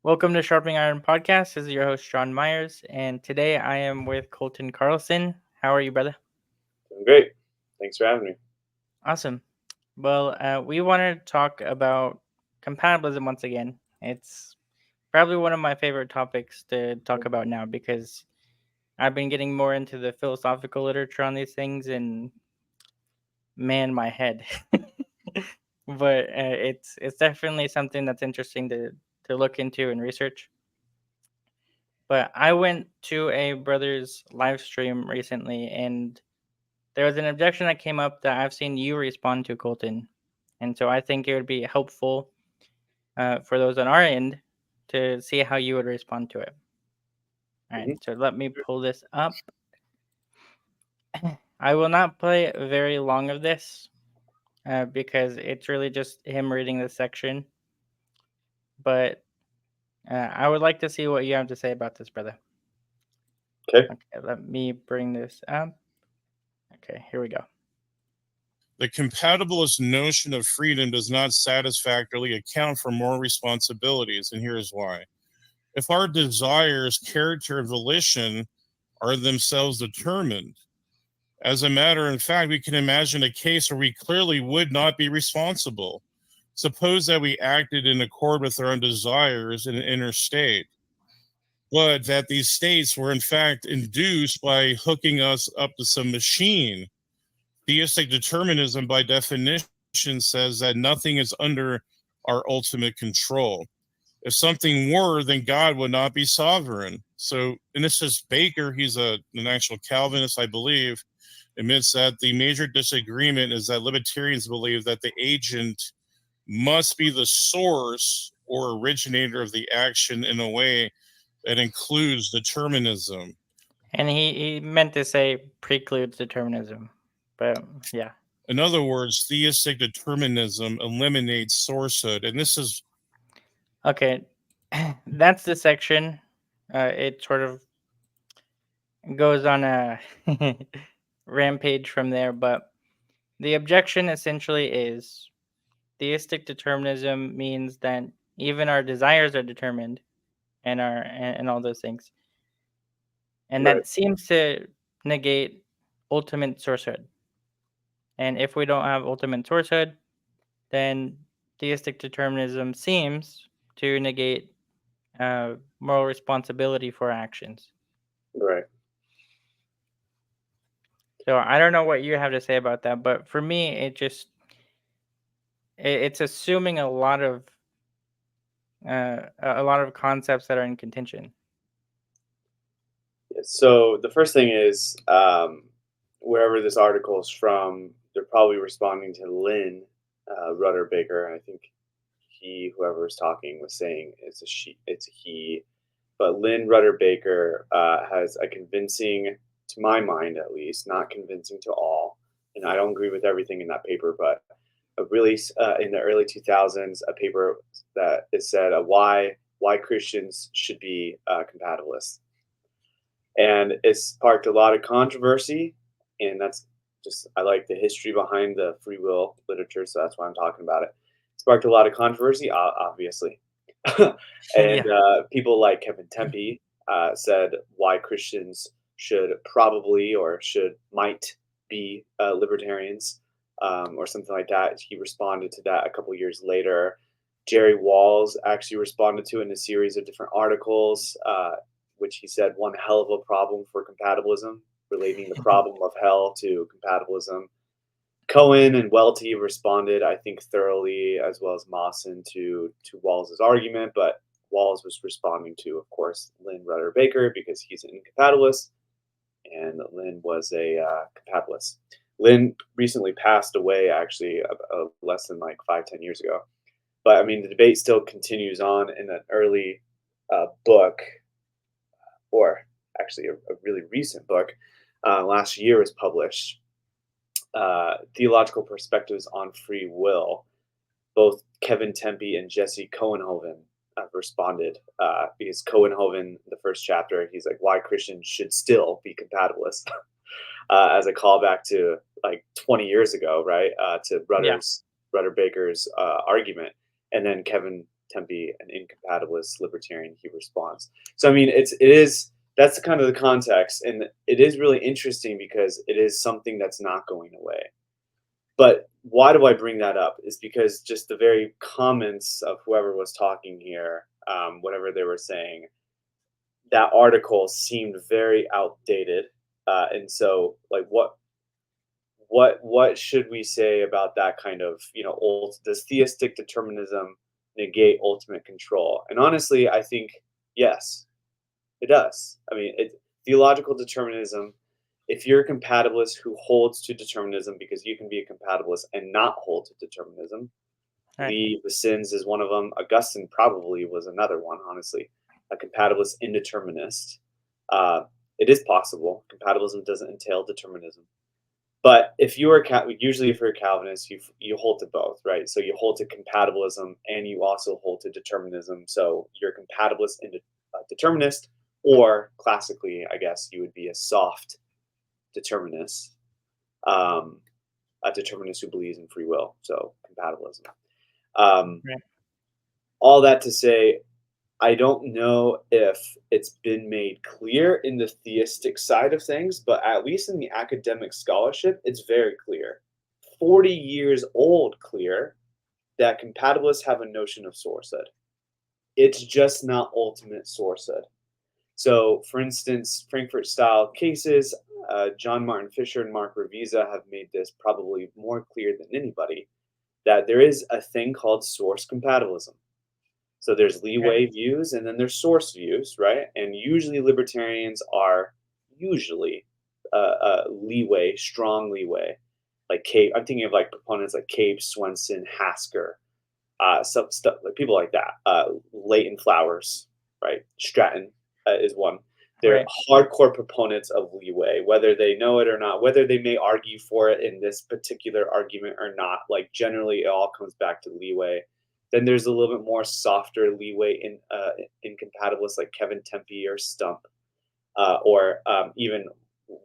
Welcome to Sharpening Iron Podcast. This is your host, John Myers, and today I am with Colton Carlson. How are you, brother? Doing great. Thanks for having me. Awesome. Well, we want to talk about compatibilism once again. It's probably one of my favorite topics to talk about now because I've been getting more into the philosophical literature on these things, and man, my head. But it's definitely something that's interesting to look into and research. But I went to a brother's live stream recently, and there was an objection that came up that I've seen you respond to, Colton. And so I think it would be helpful for those on our end to see how you would respond to it. All right, hmm so let me pull this up. I will not play very long of this because it's really just him reading this section. But I would like to see what you have to say about this, brother. Okay. Okay, let me bring this up. Okay, here we go. The compatibilist notion of freedom does not satisfactorily account for moral responsibilities, and here's why. If our desires, character, and volition are themselves determined, as a matter of fact, we can imagine a case where we clearly would not be responsible. Suppose that we acted in accord with our own desires in an inner state, but that these states were in fact induced by hooking us up to some machine. Theistic determinism, by definition, says that nothing is under our ultimate control. If something were, then God would not be sovereign. So, and this is Baker, he's an actual Calvinist, I believe, admits that the major disagreement is that libertarians believe that the agent must be the source or originator of the action in a way that includes determinism. And he meant to say precludes determinism. But yeah. In other words, theistic determinism eliminates sourcehood. And this is Okay. That's the section. It sort of goes on a rampage from there, but the objection essentially is theistic determinism means that even our desires are determined and all those things. And Right. that seems to negate ultimate sourcehood. And if we don't have ultimate sourcehood, then theistic determinism seems to negate moral responsibility for actions. Right. So I don't know what you have to say about that, but for me, it's assuming a lot of concepts that are in contention. So the first thing is, wherever this article is from, they're probably responding to Lynn Rudder Baker. I think whoever was talking, was saying it's a she, it's a he. But Lynn Rudder Baker has a convincing, to my mind at least, not convincing to all, and I don't agree with everything in that paper, but a release in the early 2000s, a paper that it said why Christians should be compatibilists, and it sparked a lot of controversy. And that's just, I like the history behind the free will literature, so that's why I'm talking about it. It sparked a lot of controversy, obviously. And Yeah. people like Kevin Tempe said why Christians should probably or might be libertarians, or something like that. He responded to that a couple years later. Jerry Walls actually responded to it in a series of different articles, which he said one hell of a problem for compatibilism, relating the problem of hell to compatibilism. Cohen and Welty responded, I think, thoroughly, as well as Mawson, to Walls's argument, but Walls was responding to, of course, Lynn Rudder Baker, because he's an incompatibilist, and Lynn was a compatibilist. Lynn recently passed away, actually, less than like 5-10 years ago. But I mean, the debate still continues on in an early book, or actually a really recent book. Last year was published, Theological Perspectives on Free Will. Both Kevin Tempe and Jesse Cohenhoven have responded, because Cohenhoven, the first chapter, he's like, why Christians should still be compatibilists, as a callback to like 20 years ago, right? To Yeah. Rudder Baker's argument. And then Kevin Tempe, an incompatibilist libertarian, he responds. So I mean, that's kind of the context, and it is really interesting because it is something that's not going away. But why do I bring that up? Is because just the very comments of whoever was talking here, whatever they were saying, that article seemed very outdated, and so like what should we say about that kind of, does theistic determinism negate ultimate control? And honestly, I think yes, it does. I mean, theological determinism. If you're a compatibilist who holds to determinism, because you can be a compatibilist and not hold to determinism. Right. Lee Sins is one of them. Augustine probably was another one, honestly. A compatibilist indeterminist. It is possible. Compatibilism doesn't entail determinism. But if you are usually if you're a Calvinist, you hold to both, right? So you hold to compatibilism and you also hold to determinism. So you're a compatibilist determinist, or classically, I guess you would be a soft determinist, a determinist who believes in free will. So compatibilism. Right. All that to say, I don't know if it's been made clear in the theistic side of things, but at least in the academic scholarship, it's very clear. 40 years old clear that compatibilists have a notion of sourcehood. It's just not ultimate sourcehood. So, for instance, Frankfurt-style cases, John Martin Fisher and Mark Revisa have made this probably more clear than anybody, that there is a thing called source compatibilism. So there's leeway views and then there's source views, right? And usually libertarians are usually leeway, strong leeway. Like Cape, I'm thinking of like proponents like Cape, Swenson, Hasker, some stuff like people like that. Leighton Flowers, right? Stratton is one. They're hardcore proponents of leeway, whether they know it or not, whether they may argue for it in this particular argument or not. Like generally, it all comes back to leeway. Then there's a little bit more softer leeway in incompatibilists like Kevin Tempe or Stump, or even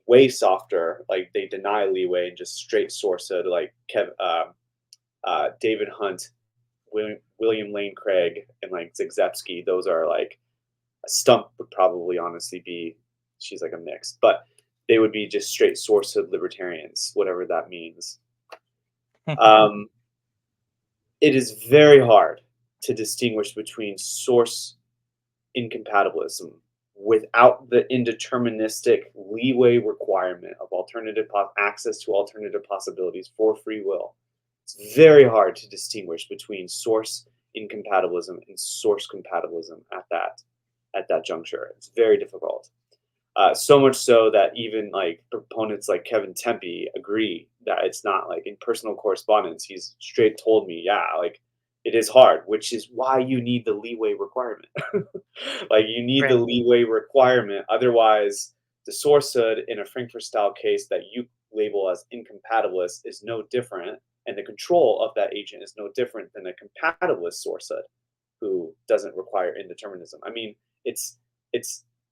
way softer, like they deny leeway and just straight sourcehood, like David Hunt, William Lane Craig, and like Zagzebski. Those are like Stump would probably honestly be, she's like a mix, but they would be just straight sourcehood libertarians, whatever that means. It is very hard to distinguish between source incompatibilism without the indeterministic leeway requirement of access to alternative possibilities for free will. It's very hard to distinguish between source incompatibilism and source compatibilism at that juncture. It's very difficult. So much so that even like proponents like Kevin Tempe agree that it's not, like in personal correspondence, he's straight told me, yeah, like it is hard, which is why you need the leeway requirement. Like you need the leeway requirement. Otherwise, the sourcehood in a Frankfurt-style case that you label as incompatibilist is no different, and the control of that agent is no different than a compatibilist sourcehood who doesn't require indeterminism. I mean, it's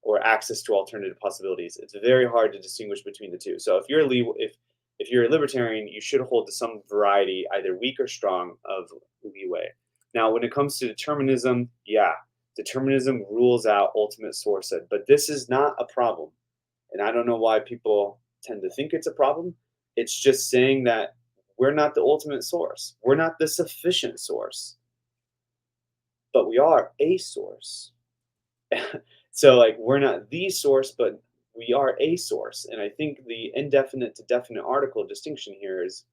or access to alternative possibilities. It's very hard to distinguish between the two. So if you're a libertarian, you should hold to some variety, either weak or strong, of leeway. Now, when it comes to determinism, yeah, determinism rules out ultimate sourcehood, but this is not a problem. And I don't know why people tend to think it's a problem. It's just saying that we're not the ultimate source. We're not the sufficient source, but we are a source. So like we're not the source, but we are a source. And I think the indefinite to definite article distinction here is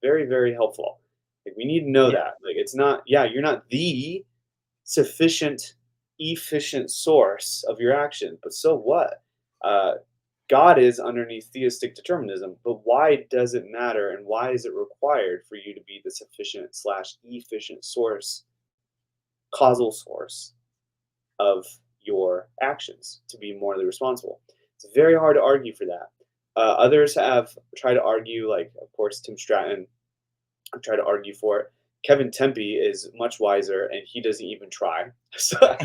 very, very helpful. Like we need to know that. Like it's not, you're not the sufficient, efficient source of your action, but so what? God is underneath theistic determinism, but why does it matter and why is it required for you to be the sufficient / efficient source, causal source of your actions to be morally responsible? It's very hard to argue for that. Others have tried to argue, like, of course, Tim Stratton tried to argue for it. Kevin Tempe is much wiser, and he doesn't even try. So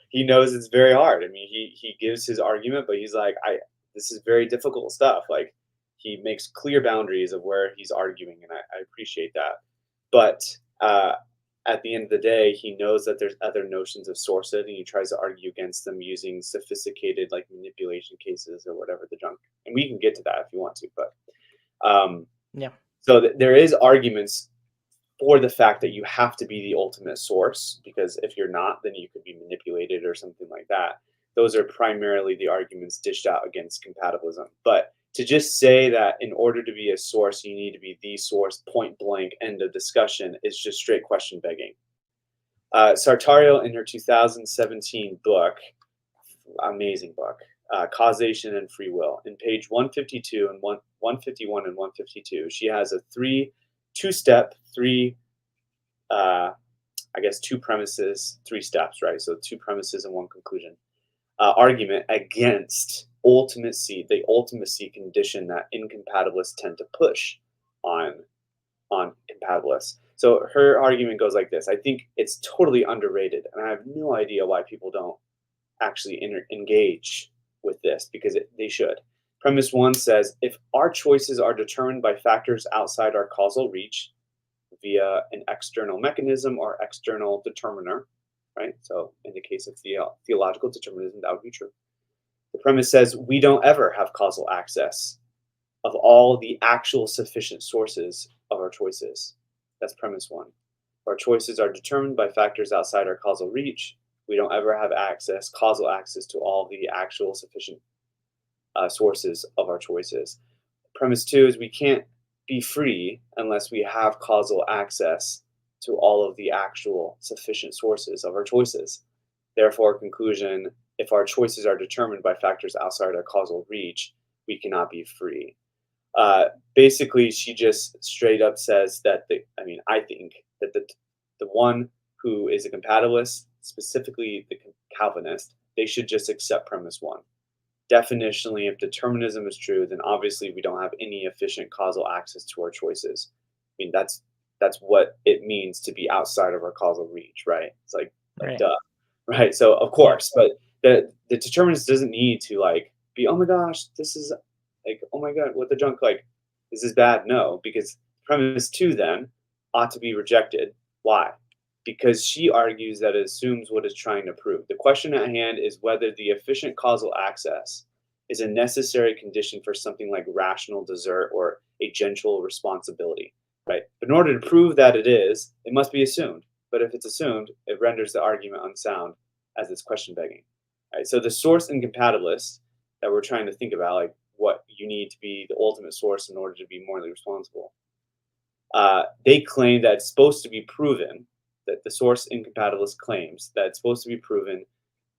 he knows it's very hard. I mean, he gives his argument, but he's like, this is very difficult stuff. Like, he makes clear boundaries of where he's arguing, and I appreciate that. But at the end of the day, he knows that there's other notions of sourcehood, and he tries to argue against them using sophisticated like manipulation cases or whatever the junk. And we can get to that if you want to, but Yeah. so there is arguments for the fact that you have to be the ultimate source, because if you're not, then you could be manipulated or something like that. Those are primarily the arguments dished out against compatibilism. But to just say that in order to be a source, you need to be the source, point blank, end of discussion, is just straight question begging. Sartario, in her 2017 book, amazing book, Causation and Free Will, in page 152 and 151 and 152, she has a two-step, two premises, three steps, right? So two premises and one conclusion. Argument against the ultimacy condition that incompatibilists tend to push on compatibilists. So her argument goes like this. I think it's totally underrated, and I have no idea why people don't actually engage with this, because they should. Premise 1 says, if our choices are determined by factors outside our causal reach via an external mechanism or external determiner, right? So in the case of theological determinism, that would be true. The premise says we don't ever have causal access of all the actual sufficient sources of our choices. That's premise 1. Our choices are determined by factors outside our causal reach. We don't ever have causal access to all the actual sufficient sources of our choices. Premise 2 is we can't be free unless we have causal access to all of the actual sufficient sources of our choices. Therefore, conclusion, if our choices are determined by factors outside our causal reach, we cannot be free. Basically, she just straight up says that I think that the one who is a compatibilist, specifically the Calvinist, they should just accept premise 1. Definitionally, if determinism is true, then obviously we don't have any efficient causal access to our choices. I mean, that's what it means to be outside of our causal reach, right? It's like Right. duh, right? So of course, but the determinist doesn't need to like be, oh my gosh, this is like, oh my god, what the junk, like, this is bad. No, because premise 2 then ought to be rejected. Why? Because she argues that it assumes what it's trying to prove. The question at hand is whether the efficient causal access is a necessary condition for something like rational desert or a gentle responsibility, right? But in order to prove that it is, it must be assumed. But if it's assumed, it renders the argument unsound as it's question begging. Right? So the source incompatibilist that we're trying to think about, like what you need to be the ultimate source in order to be morally responsible, they claim that it's supposed to be proven, that the source incompatibilist claims that it's supposed to be proven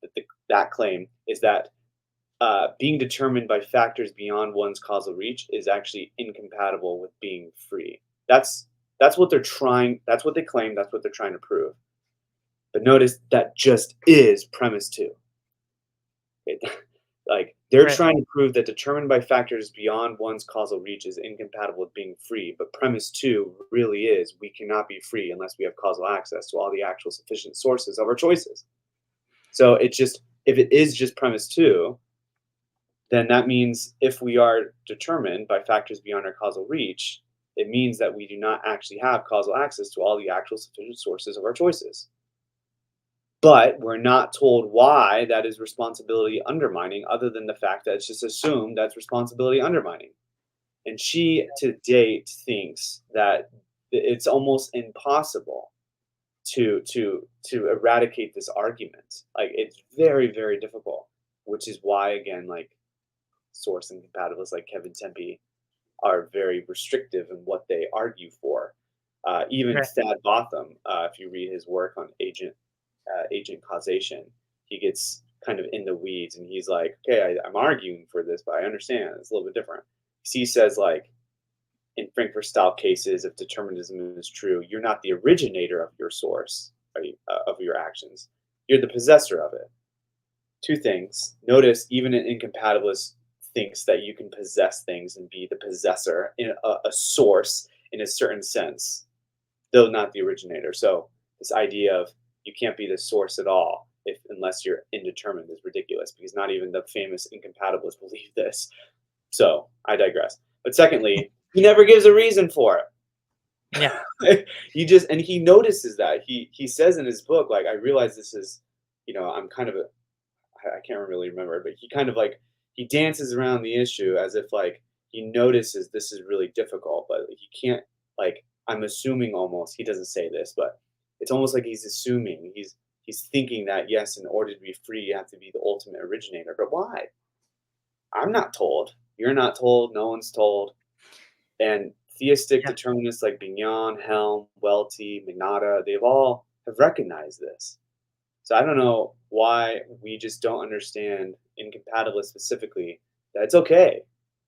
that that claim is that being determined by factors beyond one's causal reach is actually incompatible with being free. That's what they're trying. That's what they claim. That's what they're trying to prove. But notice that just is premise 2. Like they're Right. trying to prove that determined by factors beyond one's causal reach is incompatible with being free. But premise 2 really is we cannot be free unless we have causal access to all the actual sufficient sources of our choices. So if it is just premise 2, then that means if we are determined by factors beyond our causal reach, it means that we do not actually have causal access to all the actual sufficient sources of our choices. But we're not told why that is responsibility undermining, other than the fact that it's just assumed that's responsibility undermining. And she, to date, thinks that it's almost impossible to eradicate this argument. Like it's very, very difficult, which is why, again, like source incompatibilists like Kevin Tempe are very restrictive in what they argue for. Even Right. Thad Botham, if you read his work on agent causation, he gets kind of in the weeds, and he's like, okay, I'm arguing for this, but I understand it's a little bit different. He says, like, in Frankfurt style cases, if determinism is true, you're not the originator of your source, of your actions. You're the possessor of it. Two things. Notice even an incompatibilist thinks that you can possess things and be the possessor in a source in a certain sense, though not the originator. So this idea of you can't be the source at all unless you're indeterminate is ridiculous, because not even the famous incompatibilists believe this. So I digress. But secondly, he never gives a reason for it. Yeah. He notices that. He says in his book, like, I realize this is, I'm kind of I can't really remember, but he kind of like he dances around the issue as if like he notices this is really difficult, but he can't, like, I'm assuming, almost, he doesn't say this, but it's almost like he's assuming, he's thinking that, yes, in order to be free, you have to be the ultimate originator. But why? I'm not told. You're not told. No one's told. And theistic Yeah. determinists like Bignon, Helm, Welty, Mignata, they've all have recognized this. So I don't know why we just don't understand, incompatibilists specifically, that it's okay,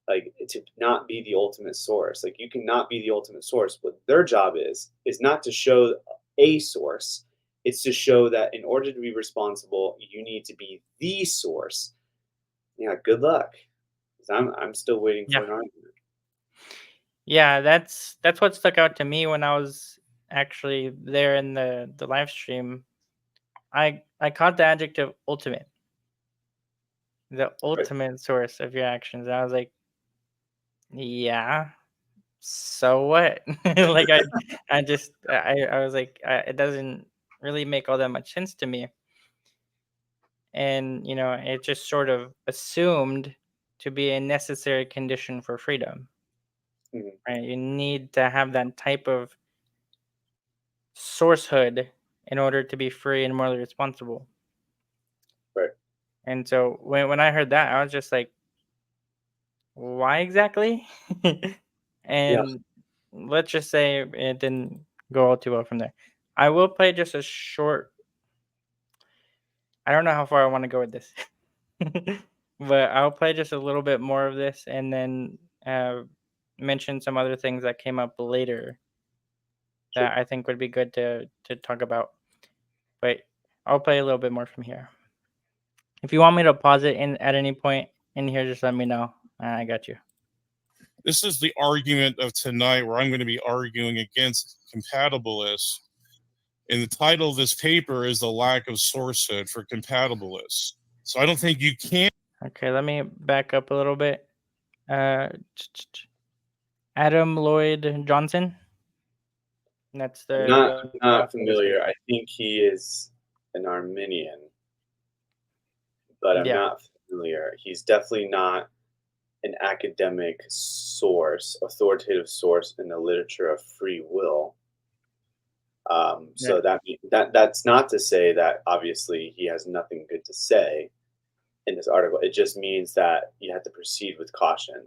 like, to not be the ultimate source. Like, you cannot be the ultimate source. What their job is not to show a source. It's to show that in order to be responsible, you need to be the source. Yeah, good luck. 'Cause I'm still waiting for Yeah. an argument. Yeah, that's what stuck out to me when I was actually there in the live stream. I caught the adjective ultimate, the Right. ultimate source of your actions. I was like, yeah, so what? Like I was like, it doesn't really make all that much sense to me. And it just sort of assumed to be a necessary condition for freedom, Mhm. right? You need to have that type of sourcehood in order to be free and morally responsible. Right. And so when I heard that, I was just like, why exactly? Yeah. And let's just say it didn't go all too well from there. I will play just a short. I don't know how far I want to go with this, but I'll play just a little bit more of this and then mention some other things that came up later Sure. that I think would be good to talk about. But I'll play a little bit more from here. If you want me to pause it in at any point in here, just let me know. I got you. This is the argument of tonight where I'm going to be arguing against compatibilists. And the title of this paper is The Lack of Sourcehood for Compatibilists. So I don't think you can. Okay, let me back up a little bit. Uh, Adam Lloyd Johnson. That's I'm the not author of this familiar. paper. I think he is an Arminian, but I'm Yeah, not familiar. He's definitely not an academic source, authoritative source in the literature of free will. yeah, So that's not to say that obviously he has nothing good to say in this article. It just means that you have to proceed with caution.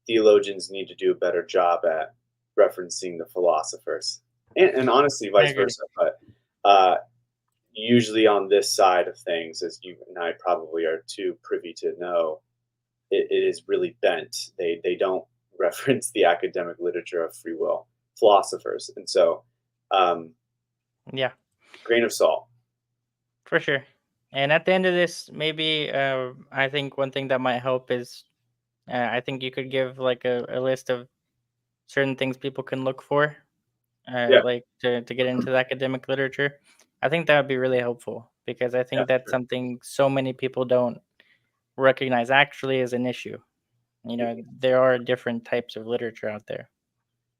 Theologians need to do a better job at referencing the philosophers, and honestly, I vice agree. versa. But uh, usually on this side of things, as you and I probably are too privy to know, it is really bent. They don't reference the academic literature of free will philosophers, and so um, Yeah, grain of salt. for sure. And at the end of this, maybe I think one thing that might help is I think you could give like a list of certain things people can look for, Yeah, like to get into the academic literature. I think that would be really helpful because I yeah, think that's sure. something so many people don't recognize actually as an issue. Mhm, There are different types of literature out there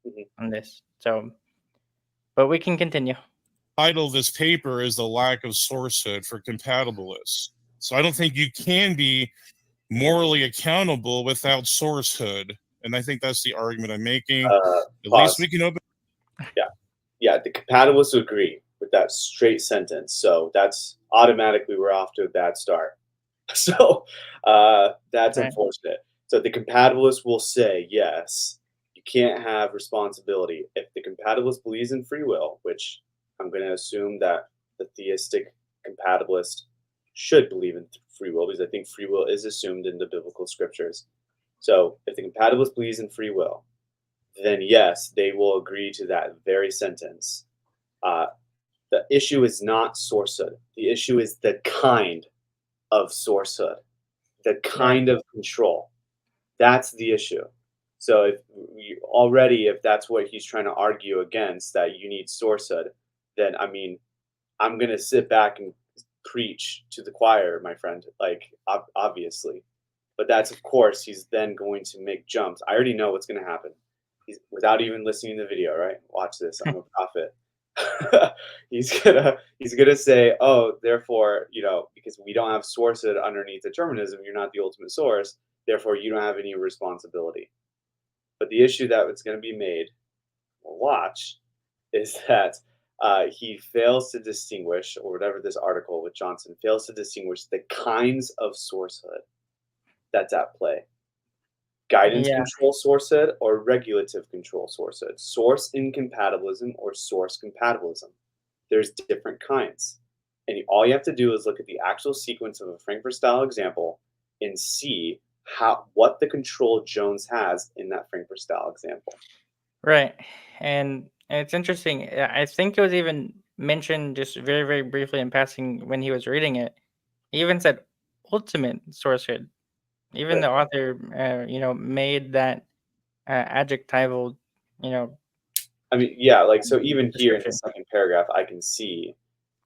mhm. on this. So, but we can continue. Title of this paper is The Lack of Sourcehood for Compatibilists. So I don't think you can be morally accountable without sourcehood. And I think that's the argument I'm making. At least we Pause. can open. Yeah, yeah. The compatibilists agree with that straight sentence, so that's automatically we're off to a bad start. So that's Right. unfortunate. So the compatibilist will say, yes, you can't have responsibility. If the compatibilist believes in free will, which I'm going to assume that the theistic compatibilist should believe in free will, because I think free will is assumed in the biblical scriptures. So if the compatibilist believes in free will, then yes, they will agree to that very sentence. Uh, the issue is not sourcehood. The issue is the kind of sourcehood, the Right. kind of control. That's the issue. So if that's what he's trying to argue against, that you need sourcehood, then I mean, I'm gonna sit back and preach to the choir, my friend. Like, obviously, but that's, of course, he's then going to make jumps. I already know what's going to happen. without even listening to the video, right? Watch this. I'm a prophet. he's gonna say, oh, therefore, because we don't have sources underneath determinism, you're not the ultimate source. Therefore, you don't have any responsibility. But the issue that it's going to be made, we'll watch, is that he fails to distinguish, or whatever this article with Johnson fails to distinguish the kinds of sourcehood that's at play. Guidance Yeah. control sourcehood or regulative control sourcehood. Source incompatibilism or source compatibilism. There's different kinds. And all you have to do is look at the actual sequence of a Frankfurt style example and see what the control Jones has in that Frankfurt style example. Right. And it's interesting. I think it was even mentioned just very, very briefly in passing when he was reading it. He even said ultimate sourcehood. Even Right. the author, made that adjectival, I mean, yeah, like, so even here in the description. second paragraph, I can see,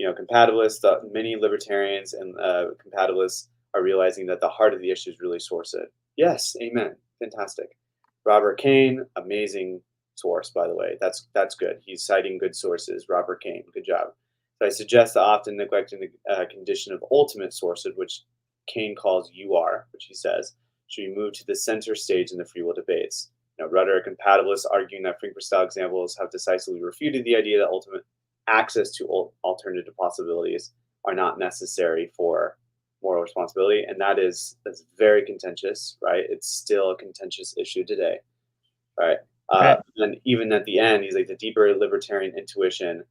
compatibilists, many libertarians and compatibilists are realizing that the heart of the issue is really sourcehood. Yes, amen, fantastic. Robert Kane, amazing source, by the way. That's good. He's citing good sources. Robert Kane, good job. So I suggest that often neglecting the condition of ultimate sourcehood, which Kane calls "you are," which he says should be moved to the center stage in the free will debates. Rudder, a compatibilist, arguing that Frankfurt-style examples have decisively refuted the idea that ultimate access to alternative possibilities are not necessary for moral responsibility, and that's very contentious, right? It's still a contentious issue today, right? Right. And even at the end, he's like the deeper libertarian intuition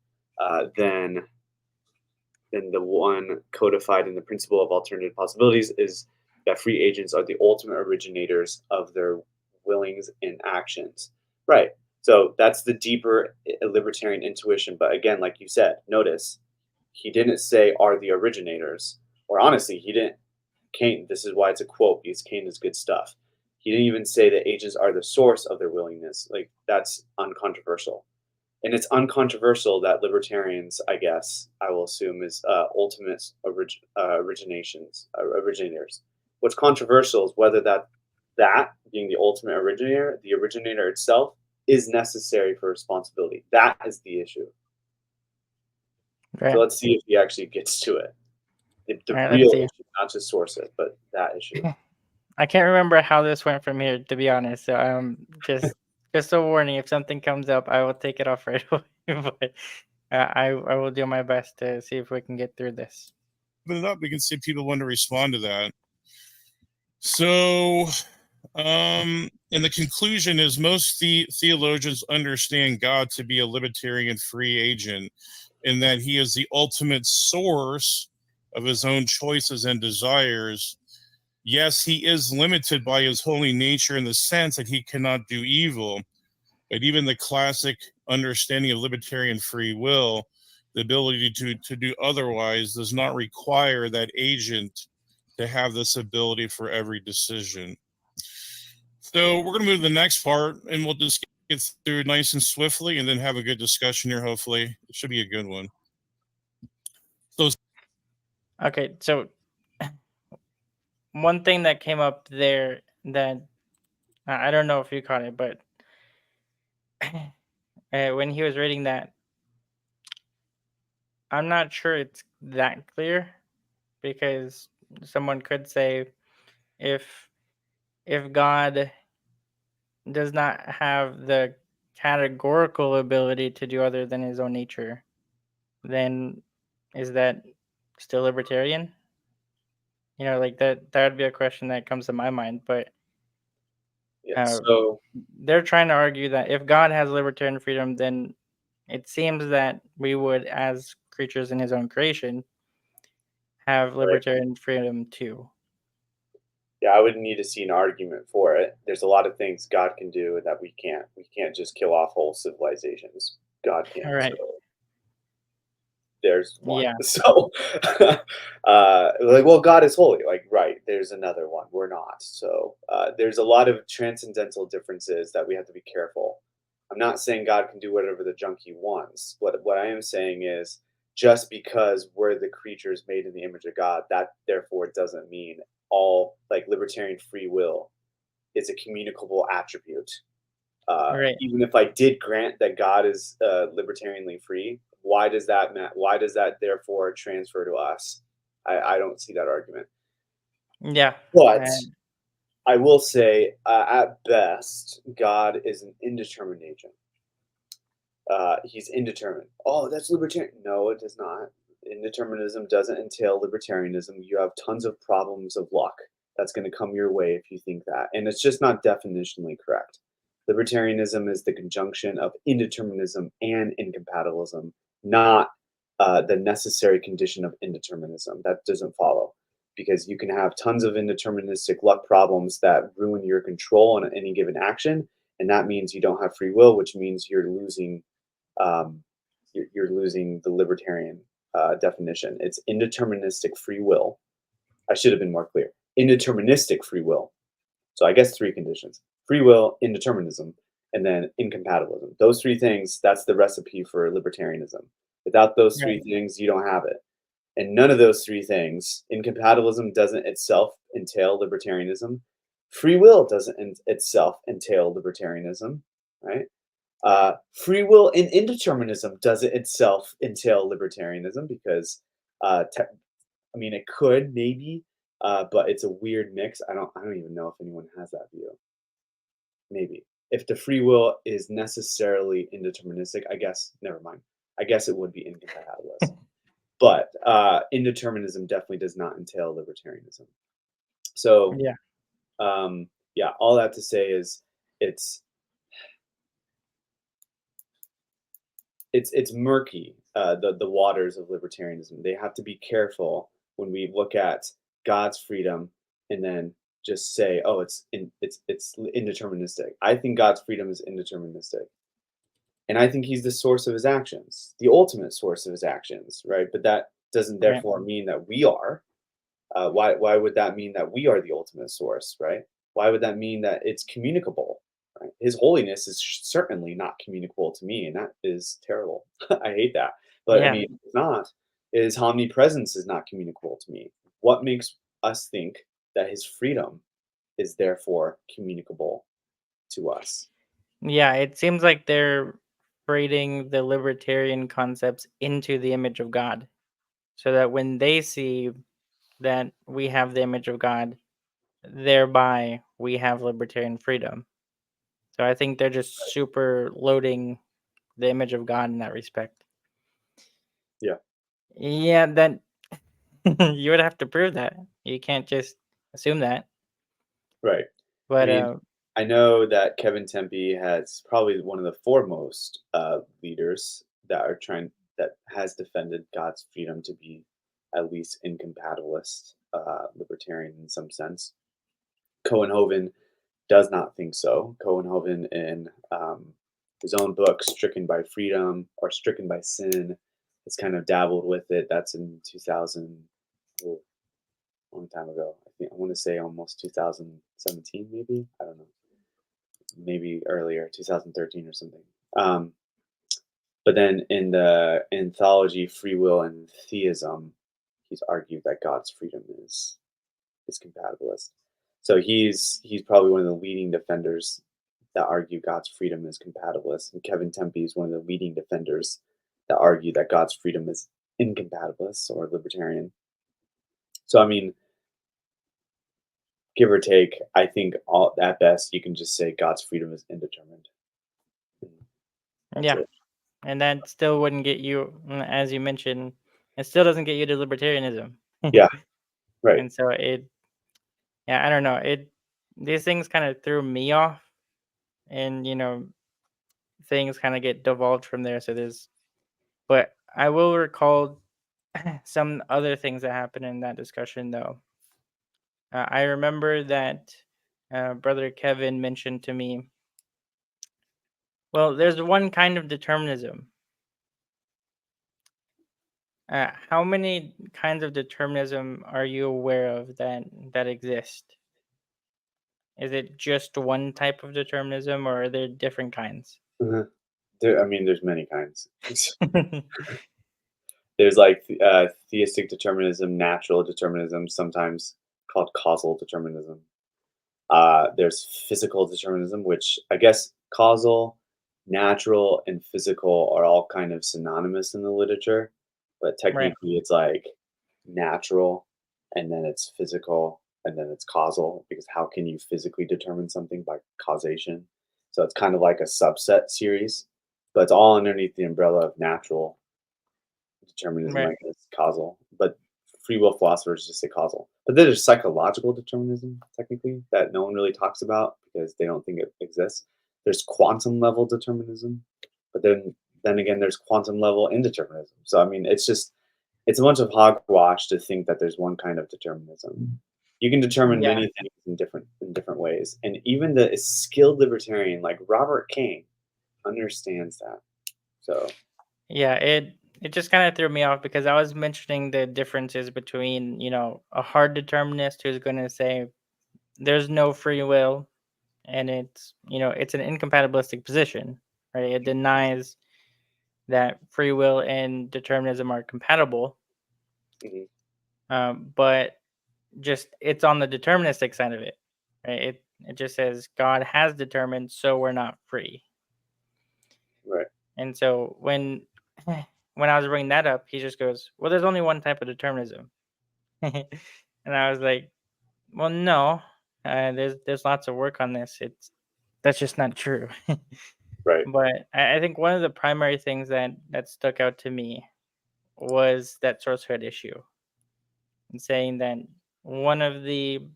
than the one codified in the principle of alternative possibilities is that free agents are the ultimate originators of their willings and actions. Right. So that's the deeper libertarian intuition. But again, like you said, notice he didn't say are the originators, or honestly, he didn't. Kane, this is why it's a quote, because Kane is good stuff. He didn't even say that agents are the source of their willingness. Like, that's uncontroversial. And it's uncontroversial that libertarians, I guess, I will assume, is ultimate originators. What's controversial is whether that being the ultimate originator, the originator itself, is necessary for responsibility. That is the issue. Right. So let's see if he actually gets to it. The All right. Let's real see. issue, not just source it, but that issue. I can't remember how this went from here, to be honest. So just a warning: if something comes up, I will take it off right away. But I will do my best to see if we can get through this. Open it up. We can see if people want to respond to that. So, and the conclusion is most theologians understand God to be a libertarian free agent, in that he is the ultimate source of his own choices and desires. Yes, he is limited by his holy nature in the sense that he cannot do evil, but even the classic understanding of libertarian free will, the ability to do otherwise, does not require that agent to have this ability for every decision. So we're going to move to the next part, and we'll just get through nice and swiftly and then have a good discussion here, hopefully. It should be a good one. Okay, so one thing that came up there that I don't know if you caught it, but when he was reading that, I'm not sure it's that clear, because someone could say if God does not have the categorical ability to do other than his own nature, then is that still libertarian? Like that would be a question that comes to my mind. But Yeah. uh, So they're trying to argue that if God has libertarian freedom, then it seems that we would, as creatures in his own creation, have right. libertarian freedom too. Yeah, I would need to see an argument for it. There's a lot of things God can do that we can't. We can't just kill off whole civilizations. God All can. So right. there's one. Yeah. So, like, well, God is holy. Like, right? There's another one. We're not. So there's a lot of transcendental differences that we have to be careful. I'm not saying God can do whatever the junk he wants. What I am saying is just because we're the creatures made in the image of God, that therefore doesn't mean all, like, libertarian free will is a communicable attribute. Right. Even if I did grant that God is libertarianly free, why does that why does that therefore transfer to us? I don't see that argument. Yeah. But And I will say, at best, God is an indeterminate agent. He's indeterminate. Oh, that's libertarian. No, it does not. Indeterminism doesn't entail libertarianism. You have tons of problems of luck that's going to come your way if you think that. And it's just not definitionally correct. Libertarianism is the conjunction of indeterminism and incompatibilism, not the necessary condition of indeterminism. That doesn't follow because you can have tons of indeterministic luck problems that ruin your control on any given action. And that means you don't have free will, which means you're losing you're losing the libertarian definition. It's indeterministic free will. I should have been more clear. Indeterministic free will. So I guess three conditions: free will, indeterminism, and then incompatibilism. Those three things, that's the recipe for libertarianism. Without those three right. things, you don't have it. And none of those three things, incompatibilism doesn't itself entail libertarianism. Free will doesn't itself entail libertarianism, right? Free will and indeterminism doesn't itself entail libertarianism because, I mean, it could maybe, but it's a weird mix. I don't even know if anyone has that view. Maybe if the free will is necessarily indeterministic, I guess never mind. I guess it would be incompatibilist. But indeterminism definitely does not entail libertarianism. So Yeah. yeah, all that to say is it's it's murky, the waters of libertarianism. They have to be careful when we look at God's freedom and then just say, oh, it's indeterministic. I think God's freedom is indeterministic, and I think He's the source of His actions, the ultimate source of His actions, right? But that doesn't Right. therefore mean that we are. Why would that mean that we are the ultimate source, right? Why would that mean that it's communicable? Right? His holiness is certainly not communicable to me, and that is terrible. I hate that. But I Yeah. mean, it's not. His omnipresence is not communicable to me. What makes us think that his freedom is therefore communicable to us? Yeah. It seems like they're braiding the libertarian concepts into the image of God, so that when they see that we have the image of God, thereby we have libertarian freedom. So I think they're just super loading the image of God in that respect. Yeah, Yeah, then you would have to prove that. You can't just assume that. right. I But mean, I know that Kevin Tempe has probably one of the foremost leaders that are trying that has defended God's freedom to be at least incompatibilist, libertarian in some sense. Cohenhoven does not think so. Cohenhoven, in his own book, Stricken by Freedom or Stricken by Sin, has kind of dabbled with it. That's in 2000, oh, a long time ago. I think I want to say almost 2017, maybe. I don't know, maybe earlier, 2013 or something. Um, but then in the anthology Free Will and Theism, he's argued that God's freedom is compatibilist. So he's probably one of the leading defenders that argue God's freedom is compatibilist, and Kevin Tempe is one of the leading defenders that argue that God's freedom is incompatibilist or libertarian. So I mean, give or take, I think all at best you can just say God's freedom is indeterminate. That's yeah, it. and that still wouldn't get you, as you mentioned, it still doesn't get you to libertarianism. Yeah, right. And so yeah, I don't know. These things kind of threw me off, and things kind of get devolved from there. So but I will recall some other things that happened in that discussion, though. I remember that Brother Kevin mentioned to me, well, there's one kind of determinism. How many kinds of determinism are you aware of that exist? Is it just one type of determinism, or are there different kinds? Uh-huh. I mean, there's many kinds. There's like theistic determinism, natural determinism, sometimes called causal determinism. There's physical determinism, which I guess causal, natural, and physical are all kind of synonymous in the literature, but Right. technically it's like natural, and then it's physical, and then it's causal, because how can you physically determine something by causation? So it's kind of like a subset series, but it's all underneath the umbrella of natural determinism, Right. I guess, causal. But free will philosophers just say causal. But then there's psychological determinism, technically, that no one really talks about because they don't think it exists. There's quantum level determinism, but then again, there's quantum level indeterminism. So I mean, it's a bunch of hogwash to think that there's one kind of determinism. You can determine Yeah. many things in different ways, and even the skilled libertarian like Robert Kane understands that. So Yeah, it just kind of threw me off because I was mentioning the differences between, a hard determinist who's going to say there's no free will, and it's an incompatibilistic position, right? It denies that free will and determinism are compatible, mhm, but just it's on the deterministic side of it, right? It just says God has determined, so we're not free. right. And so when I was bringing that up, he just goes, "Well, there's only one type of determinism," and I was like, "Well, no, there's lots of work on this. That's just not true." Right. But I think one of the primary things that stuck out to me was that sourcehood issue, and saying that one of the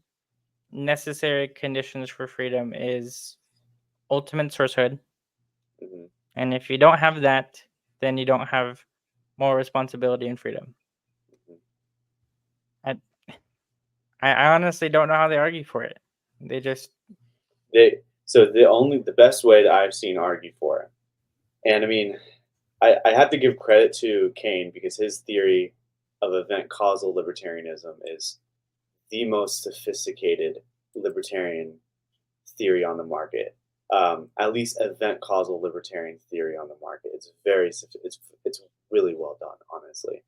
necessary conditions for freedom is ultimate sourcehood, Mhm, and if you don't have that, then you don't have more responsibility and freedom. mhm. I I honestly don't know how they argue for it. They just So the best way that I've seen argue for it, and I mean, I have to give credit to Kane because his theory of event causal libertarianism is the most sophisticated libertarian theory on the market. At least event causal libertarian theory on the market. It's really well done, honestly.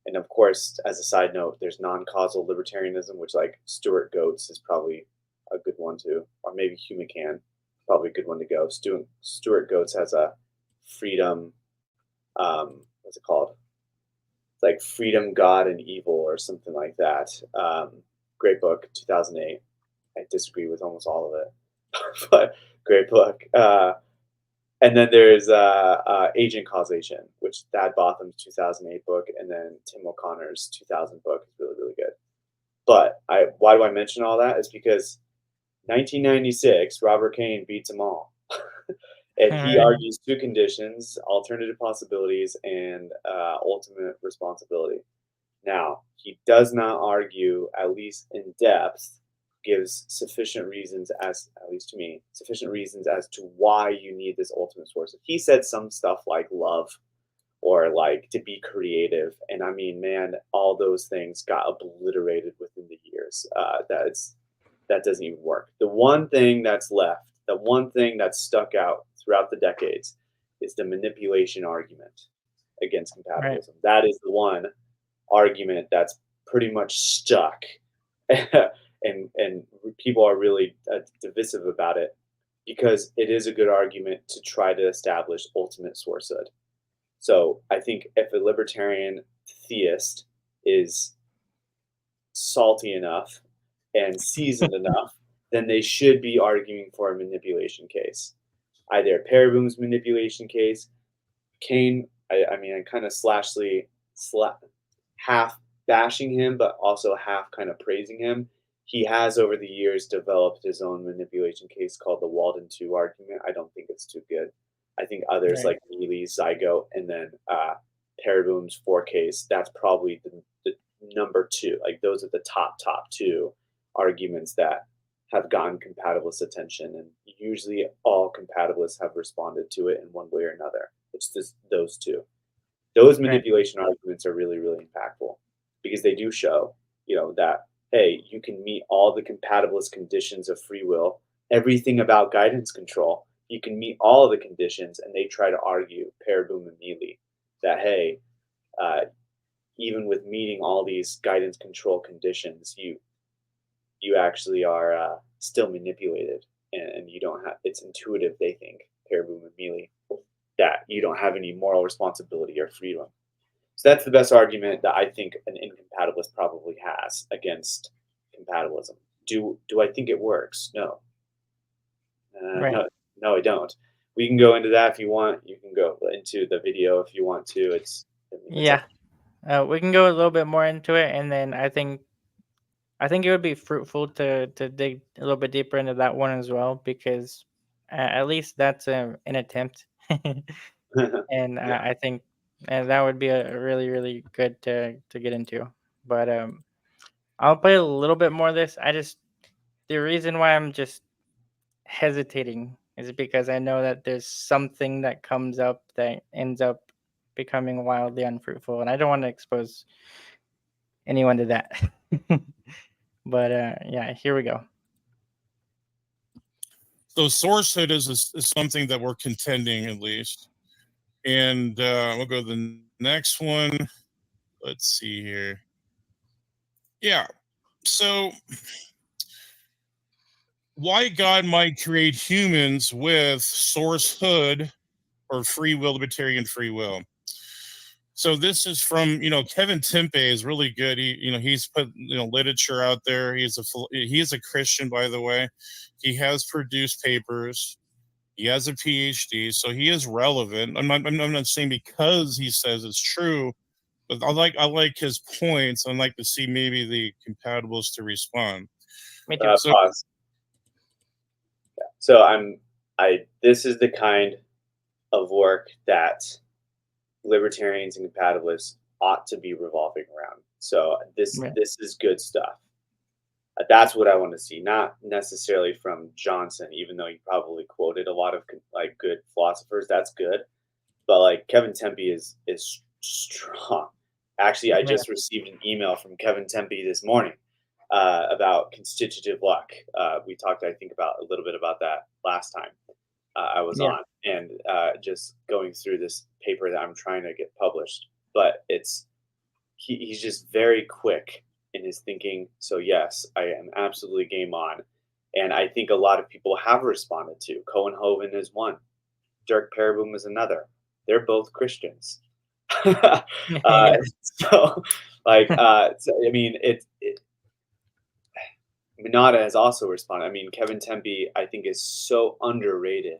And of course, as a side note, there's non-causal libertarianism, which like Stuart Goats is probably a good one too, or maybe Hugh McCann, probably a good one to go. Stuart Goats has a freedom, what's it called? It's like Freedom, God, and Evil, or something like that. Great book, 2008. I disagree with almost all of it, but great book. And then there's Agent Causation, which Thad Botham's 2008 book, and then Tim O'Connor's 2000 book is really, really good. But why do I mention all that? It's because 1996, Robert Kane beats them all. And he right, argues two conditions: alternative possibilities and ultimate responsibility. Now, he does not argue, at least in depth, gives sufficient reasons, as at least to me, sufficient reasons as to why you need this ultimate source. He said some stuff like love or like to be creative, and I mean, man, all those things got obliterated within the years. That doesn't even work. The one thing that's left, the one thing that's stuck out throughout the decades, is the manipulation argument against right, compatibilism. That is the one argument that's pretty much stuck, and people are really divisive about it because it is a good argument to try to establish ultimate sourcehood. So I think if a libertarian theist is salty enough and seasoned enough, then they should be arguing for a manipulation case, either Paraboom's manipulation case. Kane, I mean, I kind of half bashing him, but also half kind of praising him. He has over the years developed his own manipulation case called the Walden 2 argument. I don't think it's too good. I think others right, like Neely's Zygote and then Paraboom's 4 case, that's probably the number two. Like those are the top two arguments that have gotten compatibilist attention. And usually all compatibilists have responded to it in one way or another. It's just those two. Those right, manipulation arguments are really, really impactful because they do show, that hey, you can meet all the compatibilist conditions of free will, everything about guidance control. You can meet all of the conditions, and they try to argue, Paraboom and Neely, that hey, uh, even with meeting all these guidance control conditions, you actually are still manipulated, and you don't have, it's intuitive, they think, Parabum and Mealy, that you don't have any moral responsibility or freedom. So that's the best argument that I think an incompatibilist probably has against compatibilism. Do I think it works? No. Right. No, I don't. We can go into that if you want. You can go into the video if you want to. It's Yeah. We can go a little bit more into it, and then I think it would be fruitful to dig a little bit deeper into that one as well, because at least that's an attempt, and yeah. I think that would be a really really good to get into. But I'll play a little bit more of this. The reason why I'm just hesitating is because I know that there's something that comes up that ends up becoming wildly unfruitful, and I don't want to expose anyone to that. But yeah, here we go. So sourcehood is something that we're contending, at least. And we'll go to the next one. Let's see here. Yeah. So why God might create humans with sourcehood or free will, libertarian free will. So this is from, Kevin Tempe is really good. He's put, literature out there. He is a Christian, by the way. He has produced papers. He has a PhD, so he is relevant. I'm not saying because he says it's true, but I like his points. I'd like to see maybe the compatibilists to respond. Me too. Pause. Yeah. So this is the kind of work that libertarians and compatibilists ought to be revolving around. So this Right. this is good stuff. That's what I want to see, not necessarily from Johnson, even though he probably quoted a lot of like good philosophers. That's good, but like Kevin Tempe is strong. Actually, I Yeah. just received an email from Kevin Tempe this morning about constitutive luck. We talked, I think, about a little bit about that last time I was Yeah. on, and just going through this paper that I'm trying to get published. But he's just very quick in his thinking. So yes, I am absolutely game on, and I think a lot of people have responded to. Cohenhoven is one, Dirk Parabum is another. They're both Christians. Yeah. So, I mean, Minata has also responded. I mean, Kevin Tempe, I think, is so underrated.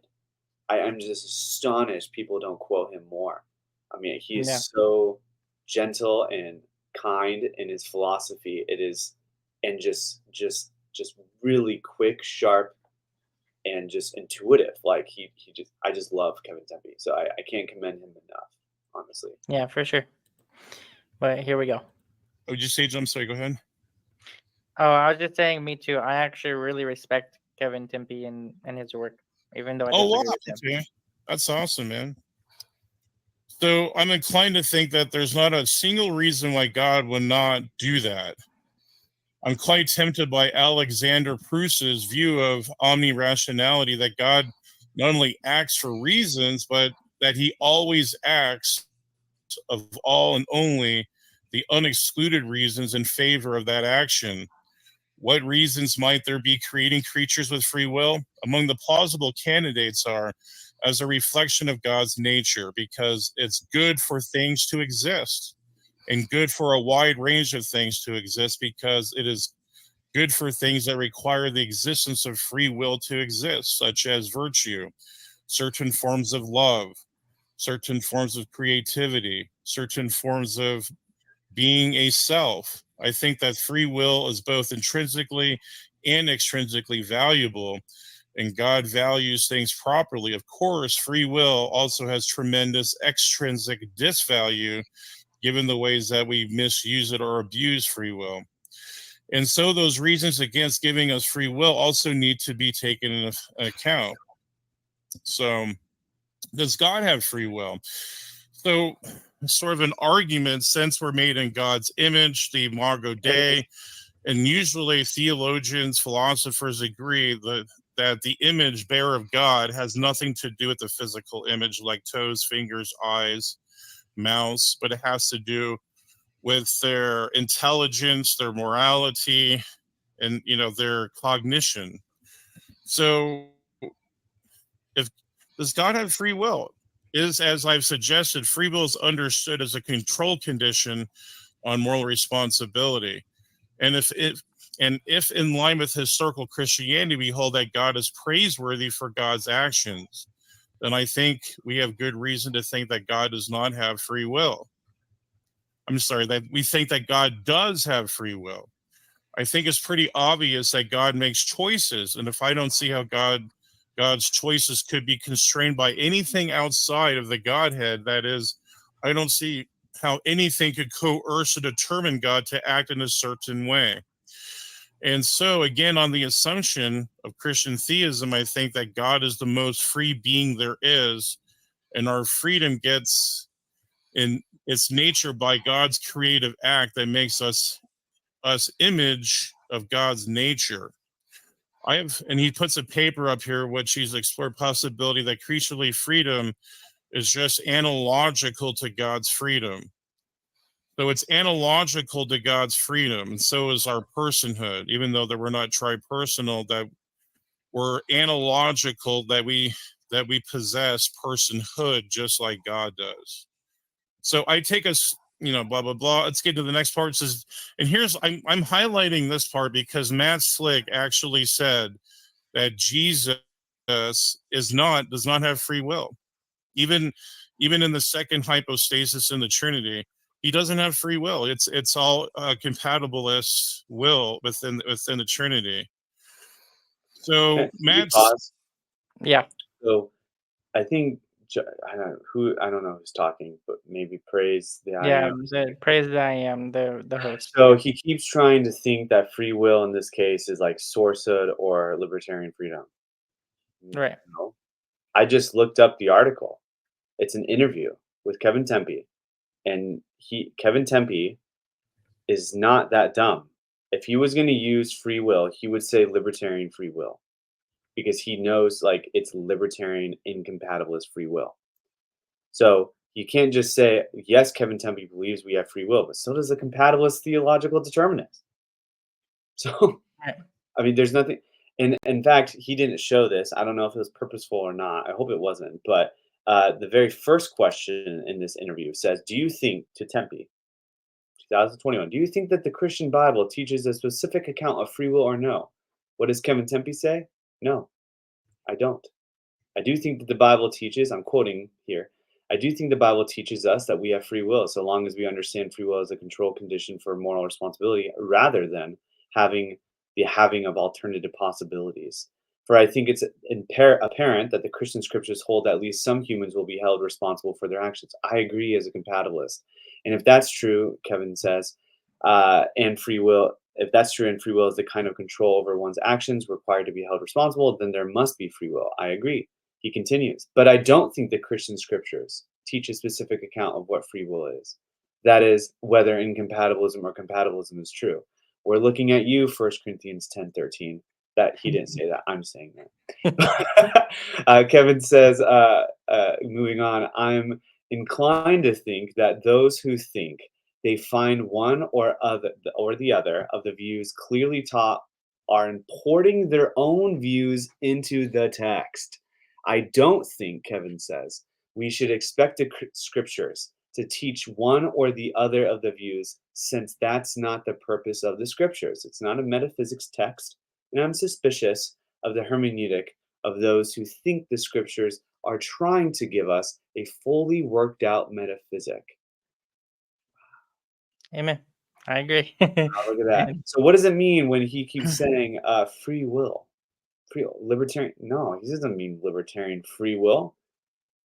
I'm just astonished people don't quote him more. I mean, he Yeah. is so gentle and kind in his philosophy. It is, and just really quick, sharp, and just intuitive. Like I just love Kevin Tempe. So I can't commend him enough, honestly. Yeah, for sure. But here we go. Oh, did you say, I'm sorry, go ahead. Oh, I was just saying, me too. I actually really respect Kevin Tempe and his work, even though I Oh, wow. disagree with him. Okay. That's awesome, man. So I'm inclined to think that there's not a single reason why God would not do that. I'm quite tempted by Alexander Pruss's view of omnirationality, that God not only acts for reasons, but that he always acts of all and only the unexcluded reasons in favor of that action. What reasons might there be creating creatures with free will? Among the plausible candidates are as a reflection of God's nature, because it's good for things to exist, and good for a wide range of things to exist, because it is good for things that require the existence of free will to exist, such as virtue, certain forms of love, certain forms of creativity, certain forms of being a self. I think that free will is both intrinsically and extrinsically valuable, and God values things properly. Of course, free will also has tremendous extrinsic disvalue, given the ways that we misuse it or abuse free will. And so those reasons against giving us free will also need to be taken into account. So, does God have free will? So, sort of an argument, since we're made in God's image, the imago Dei, and usually theologians, philosophers agree that the image bearer of God has nothing to do with the physical image, like toes, fingers, eyes, mouths, but it has to do with their intelligence, their morality, and their cognition. So, if does God have free will? Is, as I've suggested, free will is understood as a control condition on moral responsibility. And if in line with historical Christianity, we hold that God is praiseworthy for God's actions, then I think we have good reason to think that God does not have free will. I'm sorry, that we think that God does have free will. I think it's pretty obvious that God makes choices, and if I don't see how God's choices could be constrained by anything outside of the Godhead, that is, I don't see how anything could coerce or determine God to act in a certain way. And so, again, on the assumption of Christian theism, I think that God is the most free being there is, and our freedom gets in its nature by God's creative act that makes us image of God's nature. And he puts a paper up here which he's explored possibility that creaturely freedom is just analogical to God's freedom. So it's analogical to God's freedom, and so is our personhood, even though that we're not tripersonal, that we're analogical, that we possess personhood just like God does. So I take us, blah blah blah. Let's get to the next part. It says, and here's I'm highlighting this part because Matt Slick actually said that Jesus does not have free will. Even in the second hypostasis in the Trinity, he doesn't have free will. It's all compatibilist will within the Trinity. So Can you Matt's pause? Yeah. So I think I don't know who's talking, but maybe praise the I Yeah. am. Praise that I am the host. So Yeah. he keeps trying to think that free will in this case is like sourcehood or libertarian freedom. Right. No, I just looked up the article. It's an interview with Kevin Tempe, and Kevin Tempe is not that dumb. If he was going to use free will, he would say libertarian free will because he knows like it's libertarian incompatibilist free will. So you can't just say, yes, Kevin Tempe believes we have free will, but so does the compatibilist theological determinist. So, Right. I mean, there's nothing. And in fact, he didn't show this. I don't know if it was purposeful or not. I hope it wasn't. But the very first question in this interview says, do you think, to Tempe, 2021, do you think that the Christian Bible teaches a specific account of free will or no? What does Kevin Tempe say? No, I don't. I do think that the Bible teaches, I'm quoting here, I do think the Bible teaches us that we have free will so long as we understand free will as a control condition for moral responsibility rather than having of alternative possibilities. For I think it's apparent that the Christian scriptures hold that at least some humans will be held responsible for their actions. I agree as a compatibilist. And if that's true, Kevin says, and free will, if that's true and free will is the kind of control over one's actions required to be held responsible, then there must be free will. I agree. He continues, but I don't think the Christian scriptures teach a specific account of what free will is. That is, whether incompatibilism or compatibilism is true. We're looking at you, 1 Corinthians 10:13. That he didn't say that. I'm saying that. Kevin says, moving on, I'm inclined to think that those who think they find one or the other of the views clearly taught are importing their own views into the text. I don't think, Kevin says, we should expect the scriptures to teach one or the other of the views, since that's not the purpose of the scriptures. It's not a metaphysics text, and I'm suspicious of the hermeneutic of those who think the scriptures are trying to give us a fully worked out metaphysic. Amen. I agree. Oh, look at that. And So what does it mean when he keeps saying free will? Libertarian? No, he doesn't mean libertarian free will.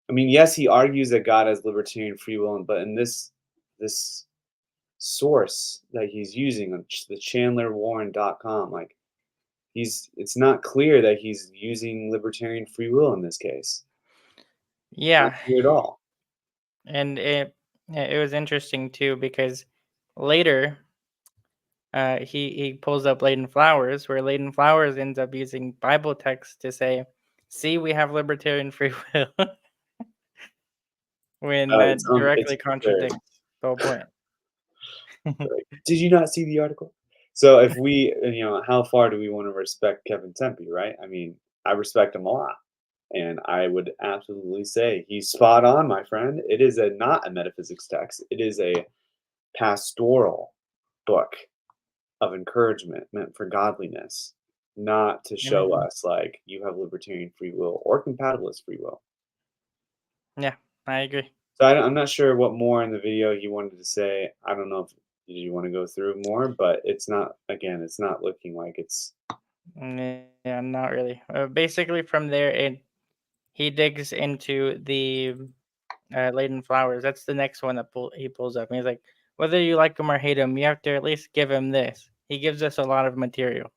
I mean, yes, he argues that God has libertarian free will, but in this source that he's using on the ChandlerWarren.com, like it's not clear that he's using libertarian free will in this case. Not yeah, clear at all. and it was interesting too because later he pulls up Leighton Flowers, where Leighton Flowers ends up using Bible text to say, "See, we have libertarian free will," when that It's directly absurd. contradicts the whole point. Like, did you not see the article? So if we, how far do we want to respect Kevin Tempe, right? I mean, I respect him a lot. And I would absolutely say he's spot on, my friend. It is not a metaphysics text. It is a pastoral book of encouragement meant for godliness, not to show Amen. us like you have libertarian free will or compatibilist free will. Yeah, I agree. So I'm not sure what more in the video you wanted to say. I don't know if you want to go through more, but it's not, again, it's not looking like it's Yeah, not really. Basically, from there, he digs into the laden flowers. That's the next one that he pulls up. And he's like, whether you like him or hate him, you have to at least give him this. He gives us a lot of material.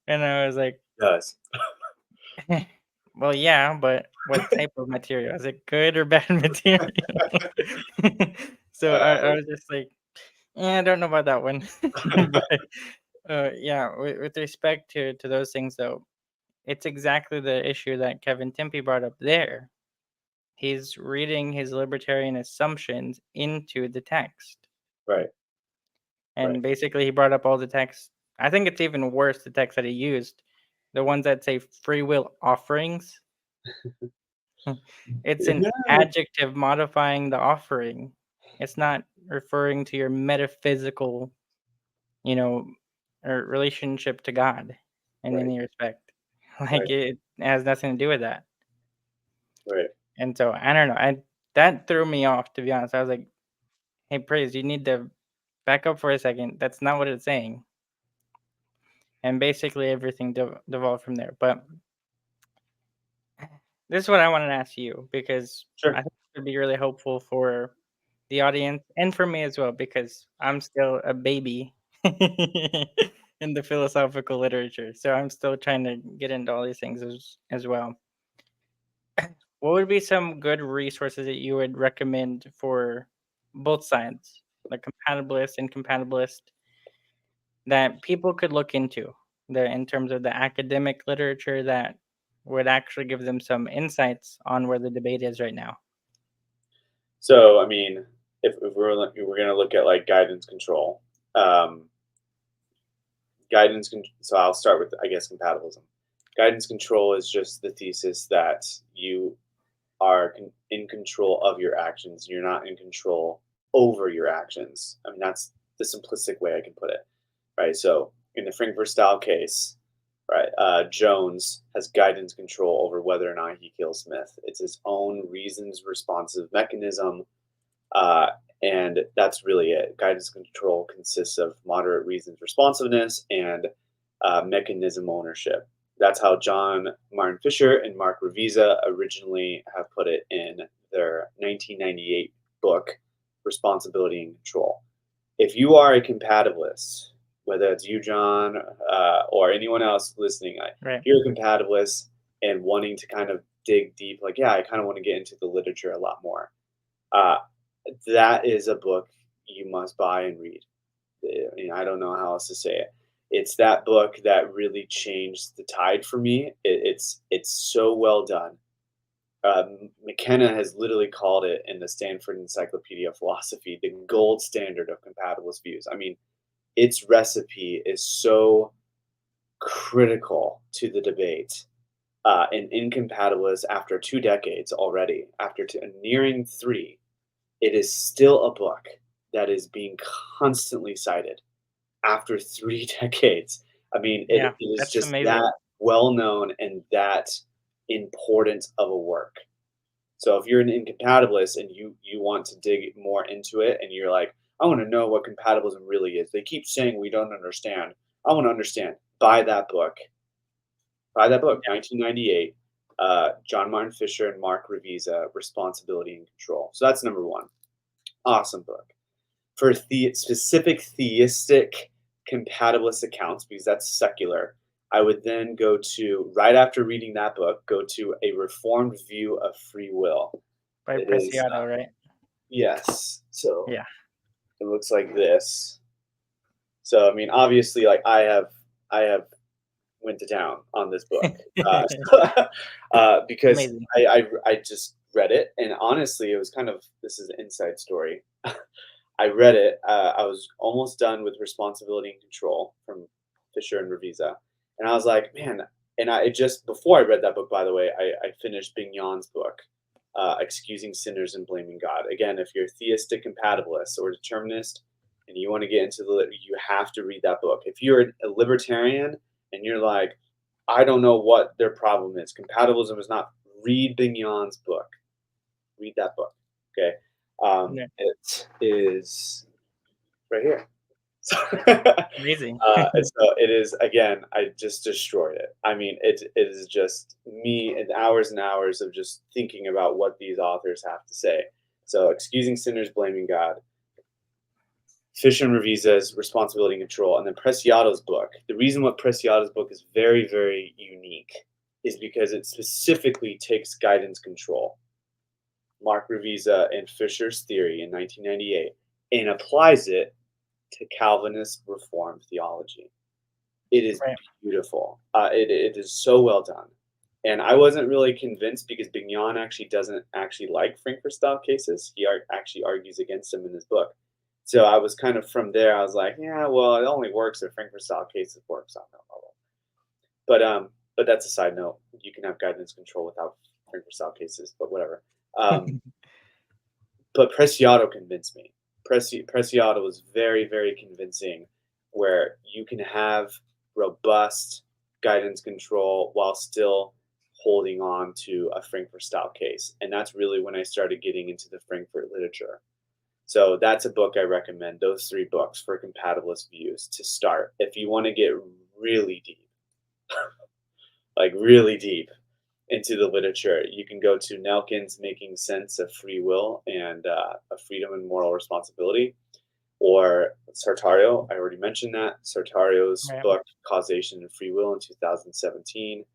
And I was like, does. well, yeah, but what type of material? Is it good or bad material? So I was just like, yeah, I don't know about that one. But yeah, with respect to those things, though, it's exactly the issue that Kevin Timpey brought up there. He's reading his libertarian assumptions into the text. Right. And basically, he brought up all the texts. I think it's even worse, the text that he used, the ones that say free will offerings. It's an Yeah. adjective modifying the offering. It's not referring to your metaphysical, you know, or relationship to God in Right. any respect. Like Right. it has nothing to do with that. Right. And so I don't know. That threw me off, to be honest. I was like, "Hey, Praise, you need to back up for a second. That's not what it's saying." And basically, everything devolved from there. But this is what I wanted to ask you because Sure. I think it would be really helpful for the audience and for me as well because I'm still a baby in the philosophical literature. So I'm still trying to get into all these things as well. What would be some good resources that you would recommend for both sides, the compatibilist and compatibilist, that people could look into in terms of the academic literature that would actually give them some insights on where the debate is right now? So, I mean, if we're going to look at like guidance control, um, so I'll start with, I guess, compatibilism. Guidance control is just the thesis that you are in control of your actions. You're not in control over your actions. I mean, that's the simplistic way I can put it, right? So in the Frankfurt style case, right, Jones has guidance control over whether or not he kills Smith. It's his own reasons responsive mechanism, uh, and that's really it. Guidance control consists of moderate reasons responsiveness and mechanism ownership. That's how John Martin Fisher and Mark Revisa originally have put it in their 1998 book, Responsibility and Control. If you are a compatibilist, whether it's you, John, or anyone else listening, Right. if you're a compatibilist and wanting to kind of dig deep, like, yeah, I kind of want to get into the literature a lot more, uh, that is a book you must buy and read. I don't know how else to say it. It's that book that really changed the tide for me. It's so well done. McKenna has literally called it in the Stanford Encyclopedia of Philosophy the gold standard of compatibilist views. I mean, its recipe is so critical to the debate. And Incompatibilist, after 2 decades already, after nearing 3, it is still a book that is being constantly cited after 3 decades. I mean, Yeah, it is that's just amazing. that well known and that important of a work. So if you're an incompatibilist and you want to dig more into it and you're like, I want to know what compatibilism really is. They keep saying we don't understand. I want to understand. Buy that book. Buy that book, 1998. John Martin Fisher and Mark Revisa, Responsibility and Control. So that's number one. Awesome book. For specific theistic compatibilist accounts, because that's secular, I would then go to, right after reading that book, go to A Reformed View of Free Will. By It is, Preciado, right? yes. So Yeah. it looks like this. So, I mean, obviously, like I have went to town on this book because Amazing. I just read it, and honestly, it was kind of, this is an inside story. I read it. I was almost done with Responsibility and Control from Fisher and Revisa, and I was like, man, And before I read that book, by the way, I finished Bignon's book, Excusing Sinners and Blaming God. Again, if you're a theistic compatibilist or determinist and you want to get into you have to read that book. If you're a libertarian and you're like, I don't know what their problem is, compatibilism is not, read Bignon's book. Read that book. Okay. Yeah. It is right here. So, Amazing. so it is, again, I just destroyed it. I mean, it is just me and hours of just thinking about what these authors have to say. So Excusing Sinners, Blaming God, Fisher and Revisa's Responsibility and Control, and then Preciado's book. The reason why Preciado's book is very, very unique is because it specifically takes guidance control, Mark Revisa and Fisher's theory in 1998, and applies it to Calvinist Reformed theology. It is beautiful. It is so well done. And I wasn't really convinced because Bignon actually doesn't actually like Frankfurt-style cases. He actually argues against them in his book. So I was kind of from there, I was like, yeah, well, it only works if Frankfurt-style cases works on no. But that's a side note. You can have guidance control without Frankfurt-style cases, but whatever. But Preciado convinced me. Preciado was very, very convincing, where you can have robust guidance control while still holding on to a Frankfurt-style case. And that's really when I started getting into the Frankfurt literature. So that's a book I recommend, those 3 books for compatibilist views to start. If you want to get really deep, like really deep into the literature, you can go to Nelkin's Making Sense of Free Will and A Freedom and Moral Responsibility, or Sartario. I already mentioned that. Sartario's book, Causation and Free Will, in 2017.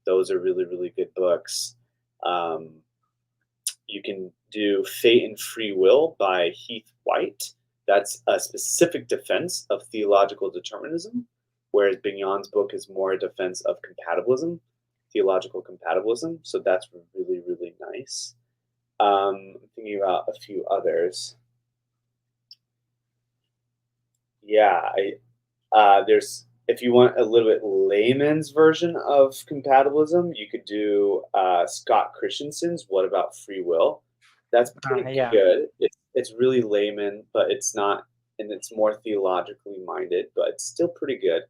Those are really, really good books. You can do Fate and Free Will by Heath White. That's a specific defense of theological determinism, whereas Bignon's book is more a defense of compatibilism, theological compatibilism. So that's really, really nice. I'm thinking about a few others. Yeah, there's, if you want a little bit layman's version of compatibilism, you could do Scott Christensen's What About Free Will? That's pretty good. It's really layman, but it's not, and it's more theologically minded, but it's still pretty good.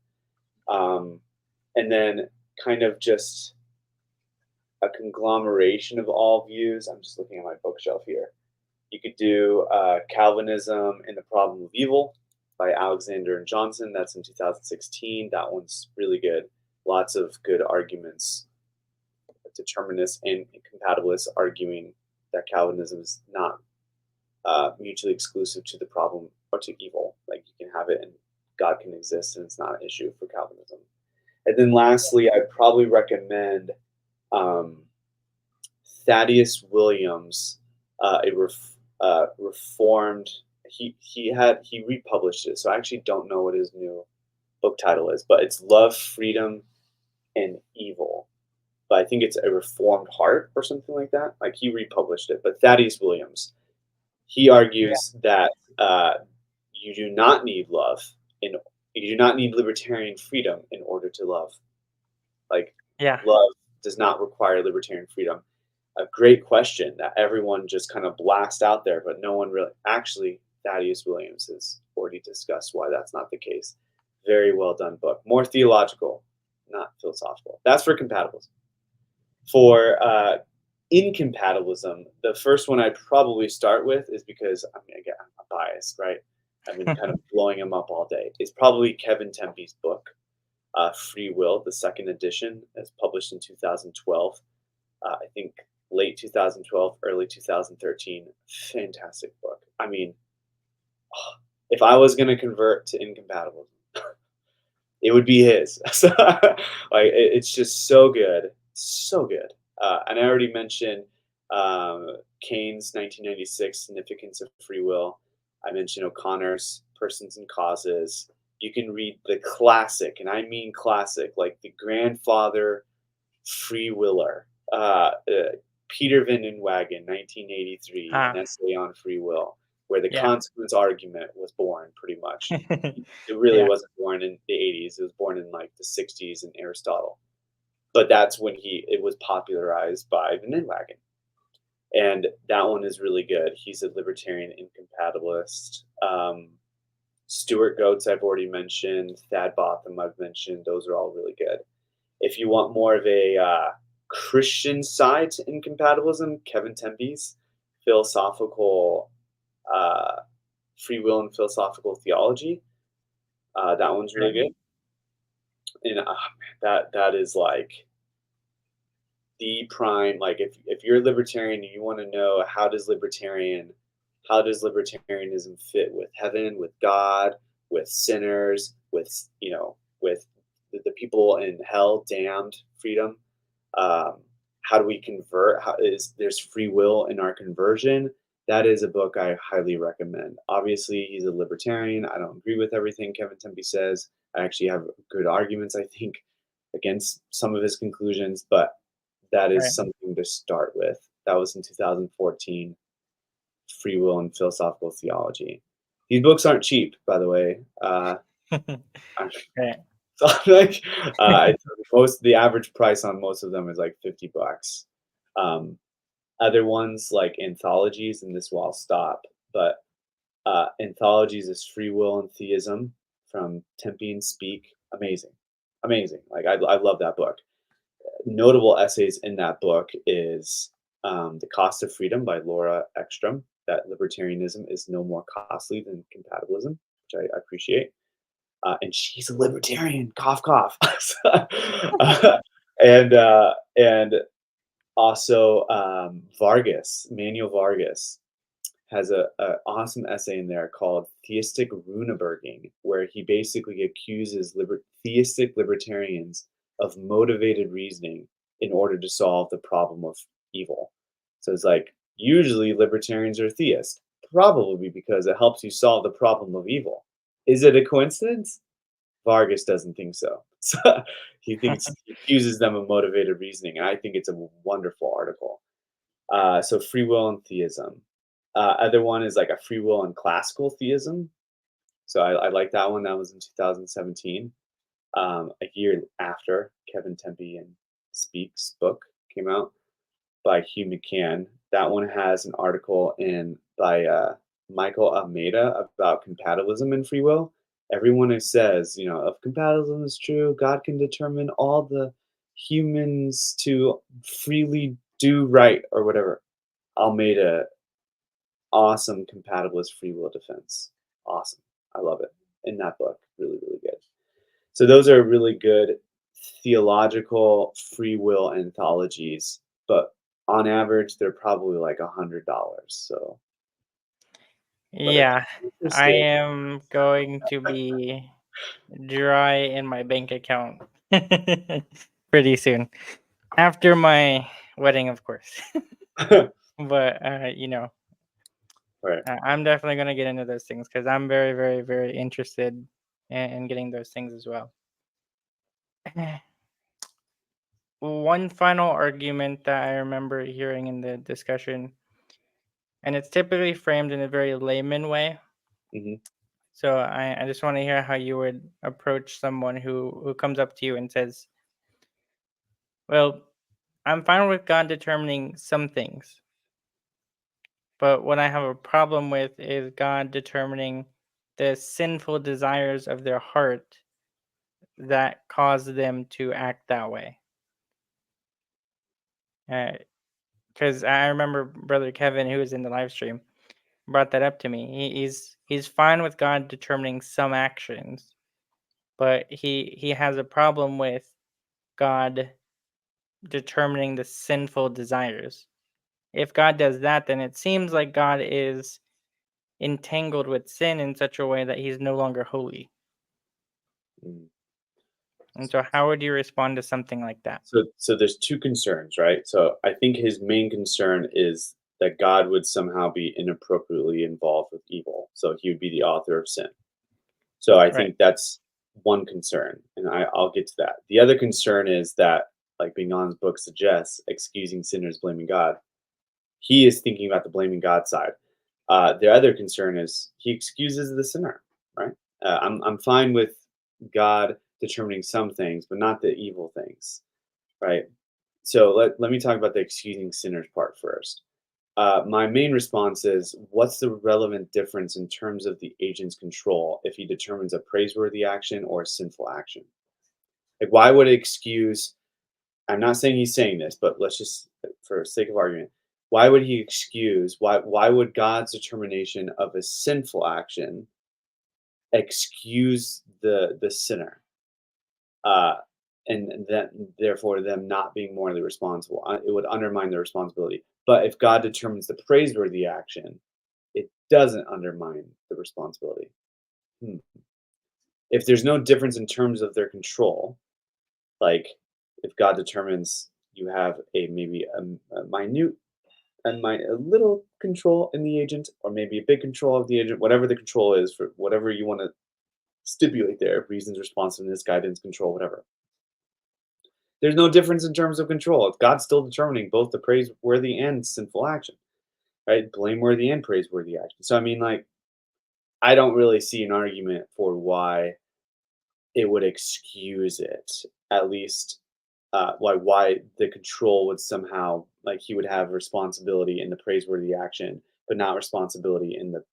And then kind of just a conglomeration of all views. I'm just looking at my bookshelf here. You could do Calvinism and the Problem of Evil by Alexander and Johnson. That's in 2016. That one's really good. Lots of good arguments. Determinists and compatibilists arguing that Calvinism is not mutually exclusive to the problem or to evil. Like, you can have it and God can exist and it's not an issue for Calvinism. And then lastly, I'd probably recommend Thaddeus Williams, a reformed. He republished it, so I actually don't know what his new book title is, but it's Love, Freedom, and Evil. But I think it's A Reformed Heart or something like that. Like, he republished it. But Thaddeus Williams, he argues that you do not need love, you do not need libertarian freedom in order to love. Like, love does not require libertarian freedom. A great question that everyone just kind of blast out there, but no one really. Actually, Thaddeus Williams has already discussed why that's not the case. Very well done book. More theological, not philosophical. That's for compatibilism. For incompatibilism, the first one I'd probably start with is because, I mean, again, I'm biased, right? I've been kind of blowing him up all day. It's probably Kevin Tempe's book, Free Will, the second edition, as published in 2012. I think late 2012, early 2013. Fantastic book. I mean, if I was going to convert to incompatibilism, it would be his. So, like, it's just so good. So good. And I already mentioned Keynes' 1996 Significance of Free Will. I mentioned O'Connor's Persons and Causes. You can read the classic, and I mean classic, like the grandfather free willer, Peter Van Inwagen, 1983, An Essay on Free Will, where the consequence argument was born, pretty much. It really wasn't born in the 80s. It was born in like the 60s in Aristotle. but that's when it was popularized by Van Inwagen. And that one is really good. He's a libertarian incompatibilist. Stuart Goetz, I've already mentioned. Thad Botham, I've mentioned. Those are all really good. If you want more of a Christian side to incompatibilism, Kevin Tempe's philosophical free will and philosophical theology. That one's really good. And that is like the prime, like if you're a libertarian and you want to know how does libertarianism fit with heaven, with God, with sinners, with with the people in hell, damned, freedom, how do we convert, there's free will in our conversion. That is a book I highly recommend. Obviously he's a libertarian. I don't agree with everything Kevin Tempe says. I actually have good arguments, I think, against some of his conclusions, but that is something to start with. That was in 2014, Free Will and Philosophical Theology. These books aren't cheap, by the way. So like, the average price on most of them is like $50. Other ones like anthologies, and this will all stop, but anthologies is Free Will and Theism from Tempe and Speak. Amazing. Like I love that book. Notable essays in that book is The Cost of Freedom by Laura Ekstrom, that libertarianism is no more costly than compatibilism, which I appreciate. And she's a libertarian, cough, cough. And also Manuel Vargas has a awesome essay in there called Theistic Runeberging, where he basically accuses theistic libertarians of motivated reasoning in order to solve the problem of evil. So it's like, usually libertarians are theists, probably because it helps you solve the problem of evil. Is it a coincidence? Vargas doesn't think so. So he accuses them of motivated reasoning, and I think it's a wonderful article. So free will and theism. Other one is like a free will and classical theism. So I like that one. That was in 2017, a year after Kevin Tempe and Speak's book came out by Hugh McCann. That one has an article by Michael Almeida about compatibilism and free will. Everyone who says, if compatibilism is true, God can determine all the humans to freely do right or whatever. Almeida, awesome compatibilist free will defense. Awesome. I love it. In that book, really, really good. So those are really good theological free will anthologies, but on average, they're probably like $100. So yeah, I am going to be dry in my bank account pretty soon, after my wedding, of course. But right. I'm definitely going to get into those things because I'm very, very, very interested in getting those things as well. One final argument that I remember hearing in the discussion, and it's typically framed in a very layman way. Mm-hmm. So I just want to hear how you would approach someone who comes up to you and says, well, I'm fine with God determining some things, but what I have a problem with is God determining the sinful desires of their heart that cause them to act that way. Because I remember Brother Kevin, who was in the live stream, brought that up to me. He's fine with God determining some actions, but he has a problem with God determining the sinful desires. If God does that, then it seems like God is entangled with sin in such a way that he's no longer holy. Mm. And so how would you respond to something like that? So there's two concerns, right? So I think his main concern is that God would somehow be inappropriately involved with evil. So he would be the author of sin. So I think that's one concern, and I'll get to that. The other concern is that, like Bignon's book suggests, excusing sinners, blaming God. He is thinking about the blaming God side. The other concern is he excuses the sinner, right? I'm fine with God determining some things, but not the evil things. right? So let me talk about the excusing sinners part first. My main response is, what's the relevant difference in terms of the agent's control if he determines a praiseworthy action or a sinful action? Like, why would it excuse? I'm not saying he's saying this, but let's just, for sake of argument, why would he excuse? Why would God's determination of a sinful action excuse the sinner, uh, and that therefore them not being morally responsible? It would undermine their responsibility. But if God determines the praiseworthy action, it doesn't undermine the responsibility. Hmm. If there's no difference in terms of their control, like if God determines you have a maybe a minute and a little control in the agent, or maybe a big control of the agent, whatever the control is for whatever you want to stipulate there, reasons, responsiveness, guidance, control, whatever. There's no difference in terms of control. God's still determining both the praiseworthy and sinful action, right? Blameworthy and praiseworthy action. So I mean, like, I don't really see an argument for why it would excuse it. At least, why the control would somehow, like, he would have responsibility in the praiseworthy action, but not responsibility in the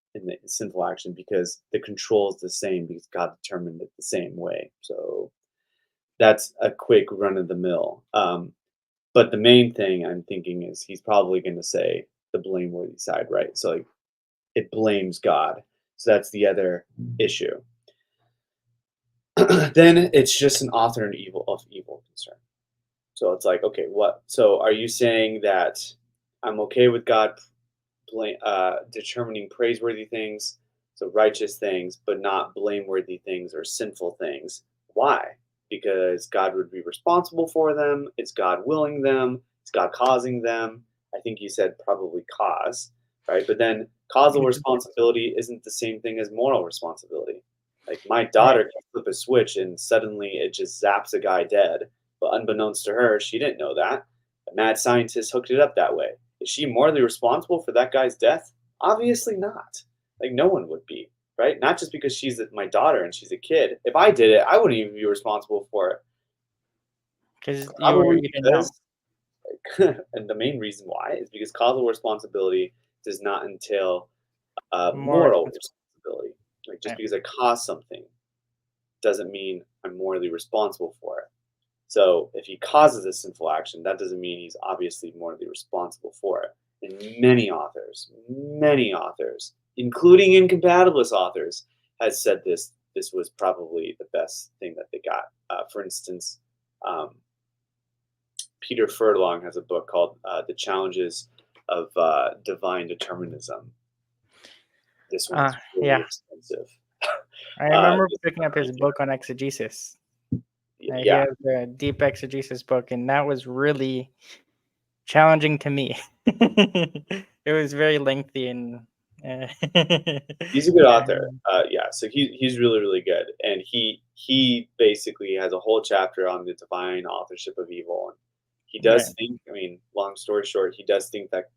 sinful action, because the control is the same because God determined it the same way. So that's a quick run of the mill. But the main thing I'm thinking is he's probably going to say the blameworthy side, right? So like, it blames God. So that's the other issue. Then it's just an author of evil concern. So it's like, okay, what? So are you saying that I'm okay with God determining praiseworthy things, so righteous things, but not blameworthy things or sinful things? Why? Because God would be responsible for them. It's God willing them. It's God causing them. I think you said probably cause, right? But then causal responsibility isn't the same thing as moral responsibility. Like, my daughter can flip a switch and suddenly it just zaps a guy dead. But unbeknownst to her, she didn't know that. A mad scientist hooked it up that way. Is she morally responsible for that guy's death? Obviously not. Like, no one would be, right? Not just because she's my daughter and she's a kid. If I did it, I wouldn't even be responsible for it. Because Probably you didn't know. because, and the main reason why is because causal responsibility does not entail moral responsibility. Like, just Right. because I caused something doesn't mean I'm morally responsible for it. So if he causes a sinful action, that doesn't mean he's obviously morally responsible for it. And many authors, including incompatibilist authors, has said this was probably the best thing that they got. For instance, Peter Furlong has a book called "The Challenges of Divine Determinism." This one's really Yeah. expensive. I remember picking up his book on exegesis. He Yeah, has a deep exegesis book, and that was really challenging to me. It was very lengthy and he's a good author. Yeah, so he's really, really good, and he basically has a whole chapter on the divine authorship of evil. And he does think, I mean, long story short, he does think that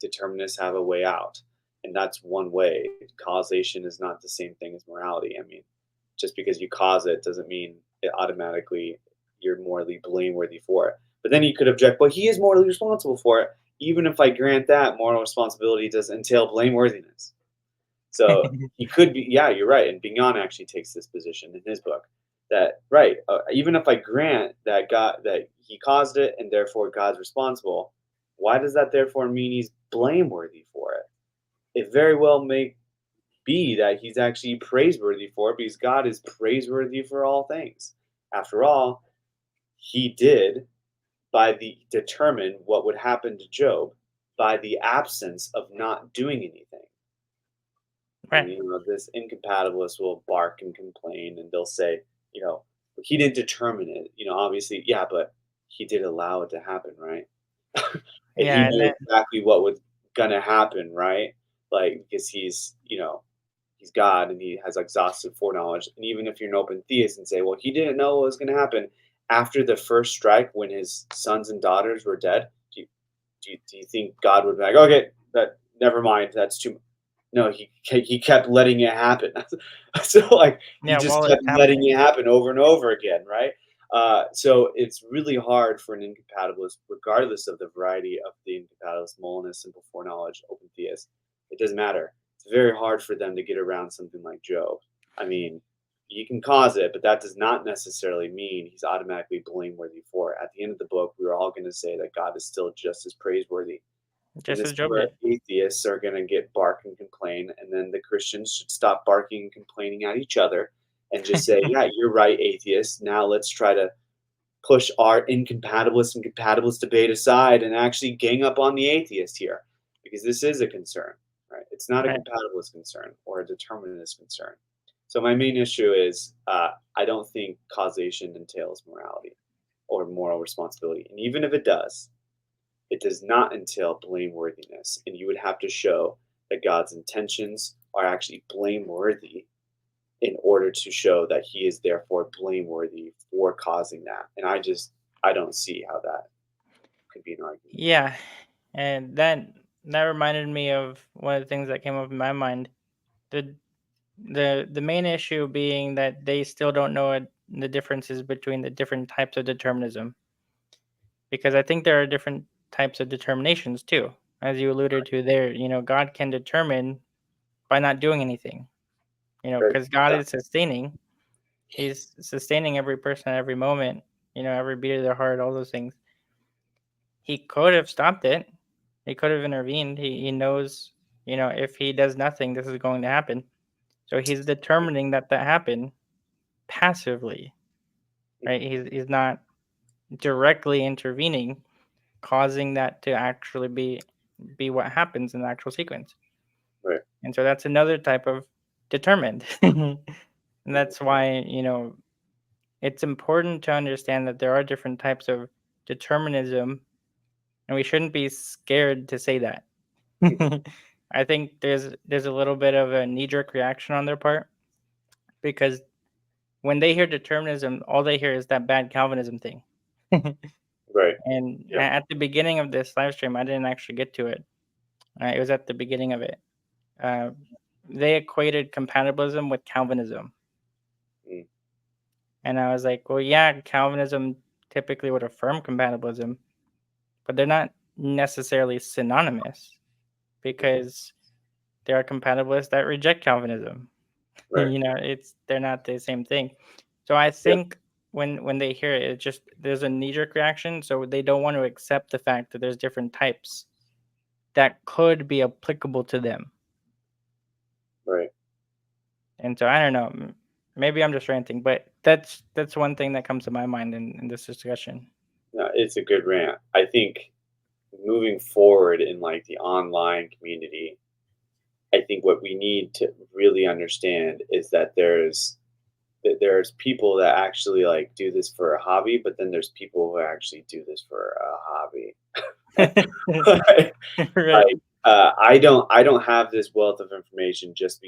determinists have a way out, and that's one way. Causation is not the same thing as morality. I mean, just because you cause it doesn't mean it automatically you're morally blameworthy for it. But then you could object, well, he is morally responsible for it. Even if I grant that, moral responsibility does entail blameworthiness. So he could be, yeah, you're right. And Bignon actually takes this position in his book that, right, even if I grant that God, that he caused it and therefore God's responsible, why does that therefore mean he's blameworthy for it? It very well may be that he's actually praiseworthy for it because God is praiseworthy for all things. After all, he did determine what would happen to Job by the absence of not doing anything. And, right. this incompatibilist will bark and complain, and they'll say, he didn't determine it. Obviously, yeah, but he did allow it to happen, right? And he Yeah, and knew then, exactly what was gonna happen, right? Like, because he's God and he has exhaustive foreknowledge. And even if you're an open theist and say, well, he didn't know what was gonna happen after the first strike when his sons and daughters were dead, do you think God would be like, okay, never mind, that's too much? No, he kept letting it happen. So, like, he yeah, just while kept it's letting happening. it happen over and over again, right? So it's really hard for an incompatibilist, regardless of the variety of the incompatibilist, Molinist, simple foreknowledge, open theist. It doesn't matter. It's very hard for them to get around something like Job. I mean, you can cause it, but that does not necessarily mean he's automatically blameworthy for it. At the end of the book, we are all going to say that God is still just as praiseworthy. And Just this as is Job where did. atheists are going to get bark and complain, and then the Christians should stop barking and complaining at each other and just say, yeah, you're right, atheist. Now let's try to push our incompatibilist and compatibilist debate aside and actually gang up on the atheist here, because this is a concern, right? It's not a Right. compatibilist concern or a determinist concern. So my main issue is I don't think causation entails morality or moral responsibility. And even if it does not entail blameworthiness. And you would have to show that God's intentions are actually blameworthy in order to show that he is therefore blameworthy for causing that. And I don't see how that could be an argument. Yeah, and that reminded me of one of the things that came up in my mind. The the main issue being that they still don't know the differences between the different types of determinism, because I think there are different types of determinations too. As you alluded to there, God can determine by not doing anything, Right? because God Yeah. is sustaining. He's sustaining every person at every moment, every beat of their heart, all those things. He could have stopped it. He could have intervened. He knows, if he does nothing, this is going to happen. So he's determining that happen passively, right? He's not directly intervening, causing that to actually be what happens in the actual sequence. Right. And so that's another type of determined. And that's why, it's important to understand that there are different types of determinism, and we shouldn't be scared to say that. I think there's a little bit of a knee jerk reaction on their part, because when they hear determinism, all they hear is that bad Calvinism thing. Right. And Yeah. at the beginning of this live stream, I didn't actually get to it. It was at the beginning of it. Uh, they equated compatibilism with Calvinism. Mm. And I was like, well, yeah, Calvinism typically would affirm compatibilism, but they're not necessarily synonymous, because there are compatibilists that reject Calvinism. Right. They're not the same thing. So I Yep. think when they hear it, it just there's a knee jerk reaction, so they don't want to accept the fact that there's different types that could be applicable to them. Right. And so I don't know, maybe I'm just ranting, but that's one thing that comes to my mind in this discussion. No, it's a good rant. I think moving forward in like the online community, I think what we need to really understand is that there's people that actually like do this for a hobby, but then there's people who actually do this for a hobby. Right. Like, I don't have this wealth of information just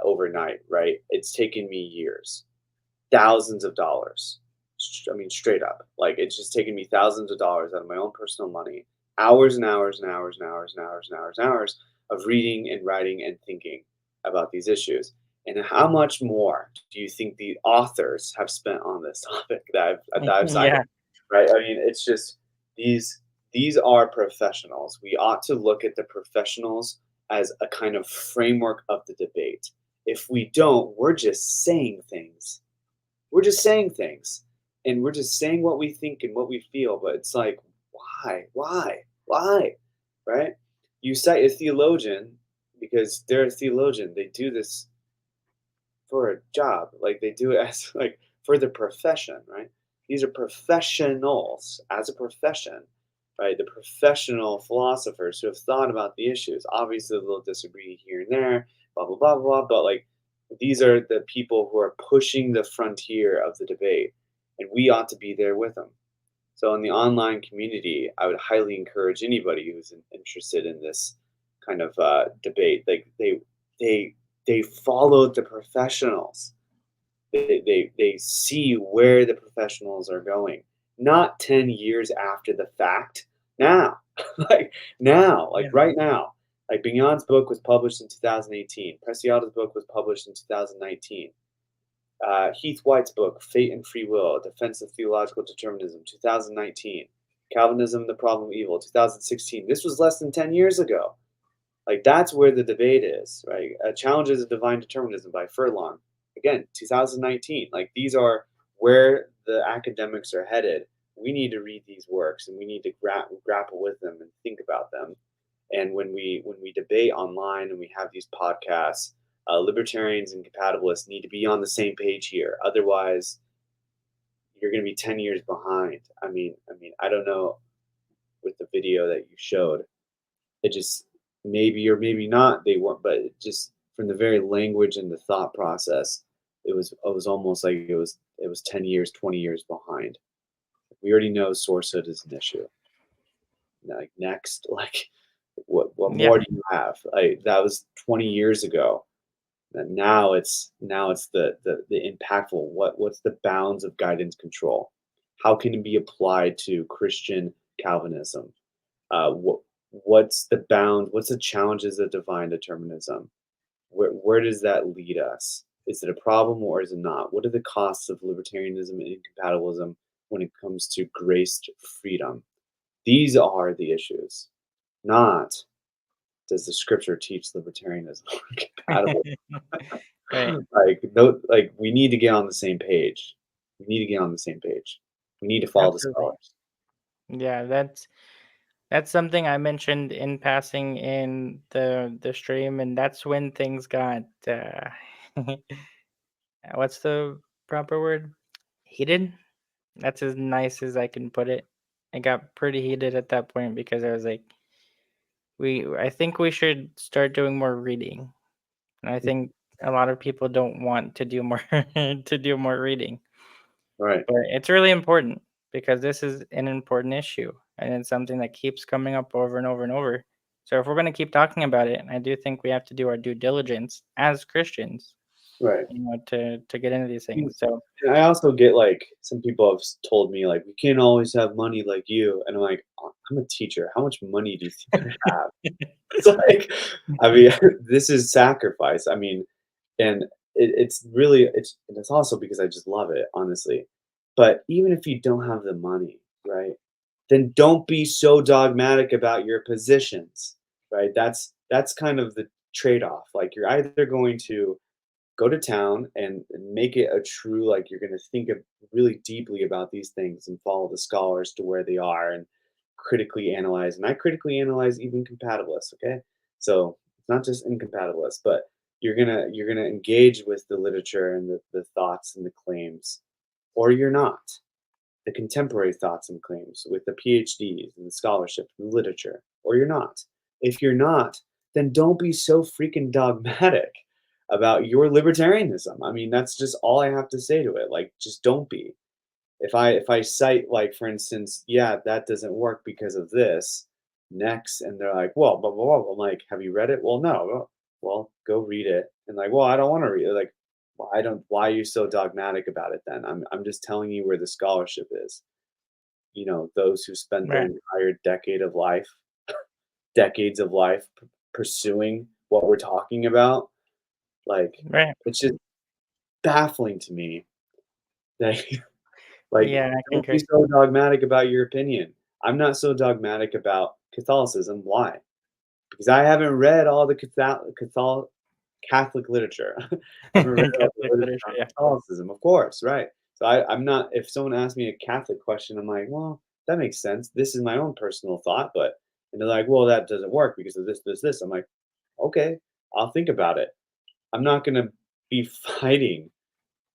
overnight, right? It's taken me years, thousands of dollars. I mean, straight up, like it's just taken me thousands of dollars out of my own personal money, hours and hours and hours and hours and hours and hours and hours of reading and writing and thinking about these issues. And how much more do you think the authors have spent on this topic that I've cited? Yeah. Right? I mean, it's just these these are professionals. We ought to look at the professionals as a kind of framework of the debate. If we don't, we're just saying things. We're just saying things. And we're just saying what we think and what we feel. But it's like, why? Why? Why? Right? You cite a theologian because they're a theologian. They do this for a job. Like they do it as like for the profession, right? These are professionals as a profession, right? The professional philosophers who have thought about the issues. Obviously, they'll disagree here and there, blah blah blah blah. But like, these are the people who are pushing the frontier of the debate, and we ought to be there with them. So in the online community, I would highly encourage anybody who's interested in this kind of debate. Like they followed the professionals. They see where the professionals are going, not 10 years after the fact. Now, like Yeah. right now. Like Bignon's book was published in 2018. Preciado's book was published in 2019. Heath White's book, Fate and Free Will, A Defense of Theological Determinism, 2019. Calvinism, The Problem of Evil, 2016. This was less than 10 years ago. Like, that's where the debate is, right? Challenges of Divine Determinism by Furlong. Again, 2019. Like, these are where the academics are headed. We need to read these works, and we need to grapple with them and think about them. And when we debate online and we have these podcasts, libertarians and compatibilists need to be on the same page here. Otherwise, you're going to be 10 years behind. I don't know, with the video that you showed, it just, maybe or maybe not, they weren't, but it just, from the very language and the thought process, it was almost like it was 10 years, 20 years behind. We already know sourcehood is an issue. Like, next, like, what Yeah. more do you have? Like, that was 20 years ago. And now it's the impactful. What's the bounds of guidance control? How can it be applied to Christian Calvinism? What's the bound? What's the challenges of divine determinism? Where does that lead us? Is it a problem or is it not? What are the costs of libertarianism and incompatibilism when it comes to graced freedom? These are the issues, not does the scripture teach libertarianism or compatibilism. Right. Like, we need to get on the same page. We need to get on the same page. We need to follow the Absolutely. scholars. Yeah, that's something I mentioned in passing in the stream, and that's when things got what's the proper word? Heated? That's as nice as I can put it. It got pretty heated at that point because I was like, I think we should start doing more reading. And I think a lot of people don't want to do more to do more reading. Right. But it's really important because this is an important issue and it's something that keeps coming up over and over and over. So if we're going to keep talking about it, I do think we have to do our due diligence as Christians, Right. to get into these things. So And I also get, like, some people have told me, like, we can't always have money like you. And I'm like, I'm a teacher. How much money do you think I have? It's like, this is sacrifice. And it's really, it's also because I just love it, honestly. But even if you don't have the money, right, then don't be so dogmatic about your positions, right? That's kind of the trade-off. Like, you're either going to go to town and make it a true, like, you're going to think of really deeply about these things and follow the scholars to where they are and critically analyze. And I critically analyze even compatibilists. Okay, so it's not just incompatibilists, but you're gonna engage with the literature and the thoughts and the claims, or you're not. The contemporary thoughts and claims with the PhDs and the scholarship and the literature, or you're not. If you're not, then don't be so freaking dogmatic about your libertarianism. That's just all I have to say to it. Like, just don't be. If I cite, like, for instance, yeah, that doesn't work because of this, next, and they're like, well, blah blah blah. I'm like, have you read it? Well, no. Well, go read it. And like, well, I don't want to read it. Like, well, I don't. Why are you so dogmatic about it then? I'm just telling you where the scholarship is. Those who spent their right, entire decades of life pursuing what we're talking about. Like, right. it's just baffling to me that, like, Yeah, I don't be concur. so dogmatic about your opinion. I'm not so dogmatic about Catholicism. Why? Because I haven't read all the Catholic literature. I haven't read all the Catholic literature literature, on yeah. Catholicism, of course, right? So I'm not. If someone asks me a Catholic question, I'm like, well, that makes sense. This is my own personal thought, but, and they're like, well, that doesn't work because of this, this, this. I'm like, okay, I'll think about it. I'm not gonna be fighting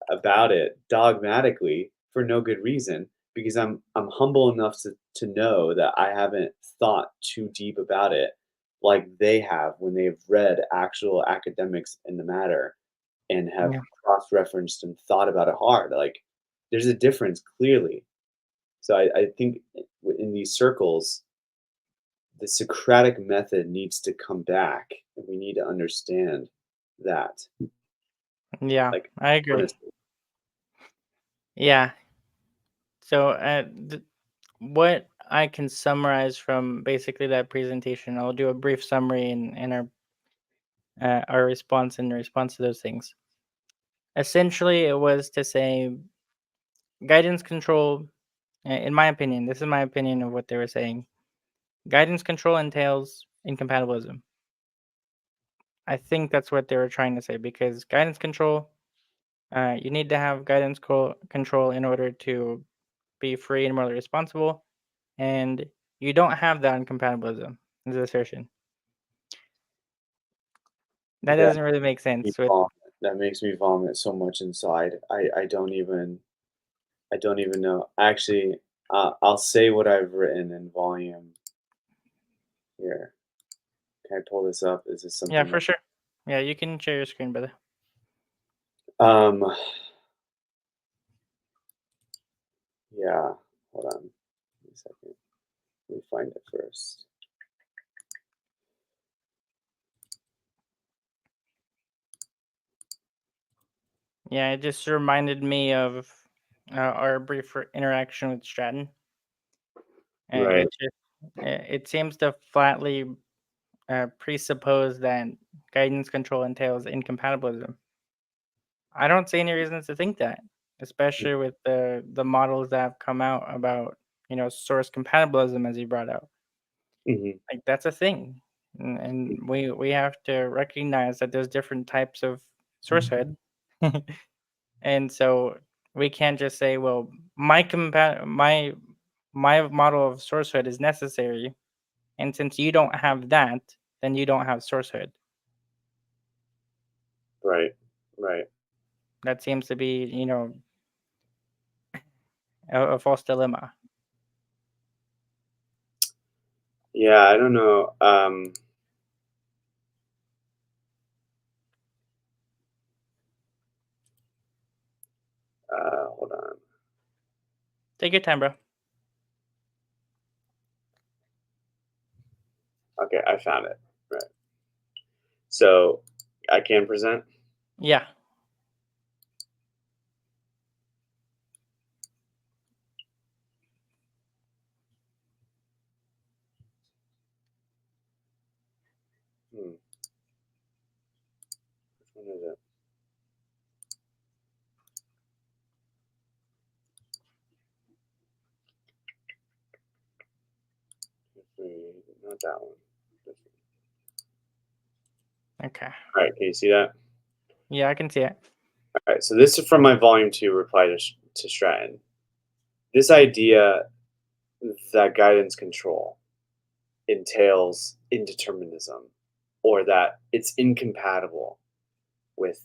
about it dogmatically for no good reason, because I'm humble enough to know that I haven't thought too deep about it like they have when they've read actual academics in the matter and have Yeah. cross-referenced and thought about it hard. Like, there's a difference, clearly. So I think in these circles, the Socratic method needs to come back, and we need to understand that. Yeah, Like, I agree. honestly. Yeah. So what I can summarize from basically that presentation, I'll do a brief summary in our response to those things. essentially it was to say guidance control. In my opinion, this is my opinion of what they were saying. Guidance control entails incompatibilism. I think that's what they were trying to say because guidance control, you need to have control in order to be free and morally responsible, and you don't have that in compatibilism. Is the assertion that That doesn't really make makes me sense with vomit. That makes me vomit so much inside. I don't even know. Actually, I'll say what I've written in volume here. Can I pull this up? Is this yeah, something for sure. Yeah, you can share your screen, brother. Yeah. Hold on. Give me a second. Let me find it first. Yeah, it just reminded me of our brief interaction with Stratton. Right. It seems to flatly presuppose that guidance control entails incompatibilism. I don't see any reasons to think that, especially with the models that have come out about source compatibilism, as you brought out. Mm-hmm. Like that's a thing, and we have to recognize that there's different types of sourcehood, and so we can't just say, well, my model of sourcehood is necessary, and since you don't have that, then you don't have sourcehood. Right. Right. That seems to be, a false dilemma. Yeah. I don't know. Hold on. Take your time, bro. Okay, I found it. Right. So I can present. Yeah. Hmm. Which one is it? Not that one. This one. Okay. All right. Can you see that? Yeah, I can see it. All right. So this is from my volume 2 reply to Stratton. This idea that guidance control entails indeterminism, or that it's incompatible with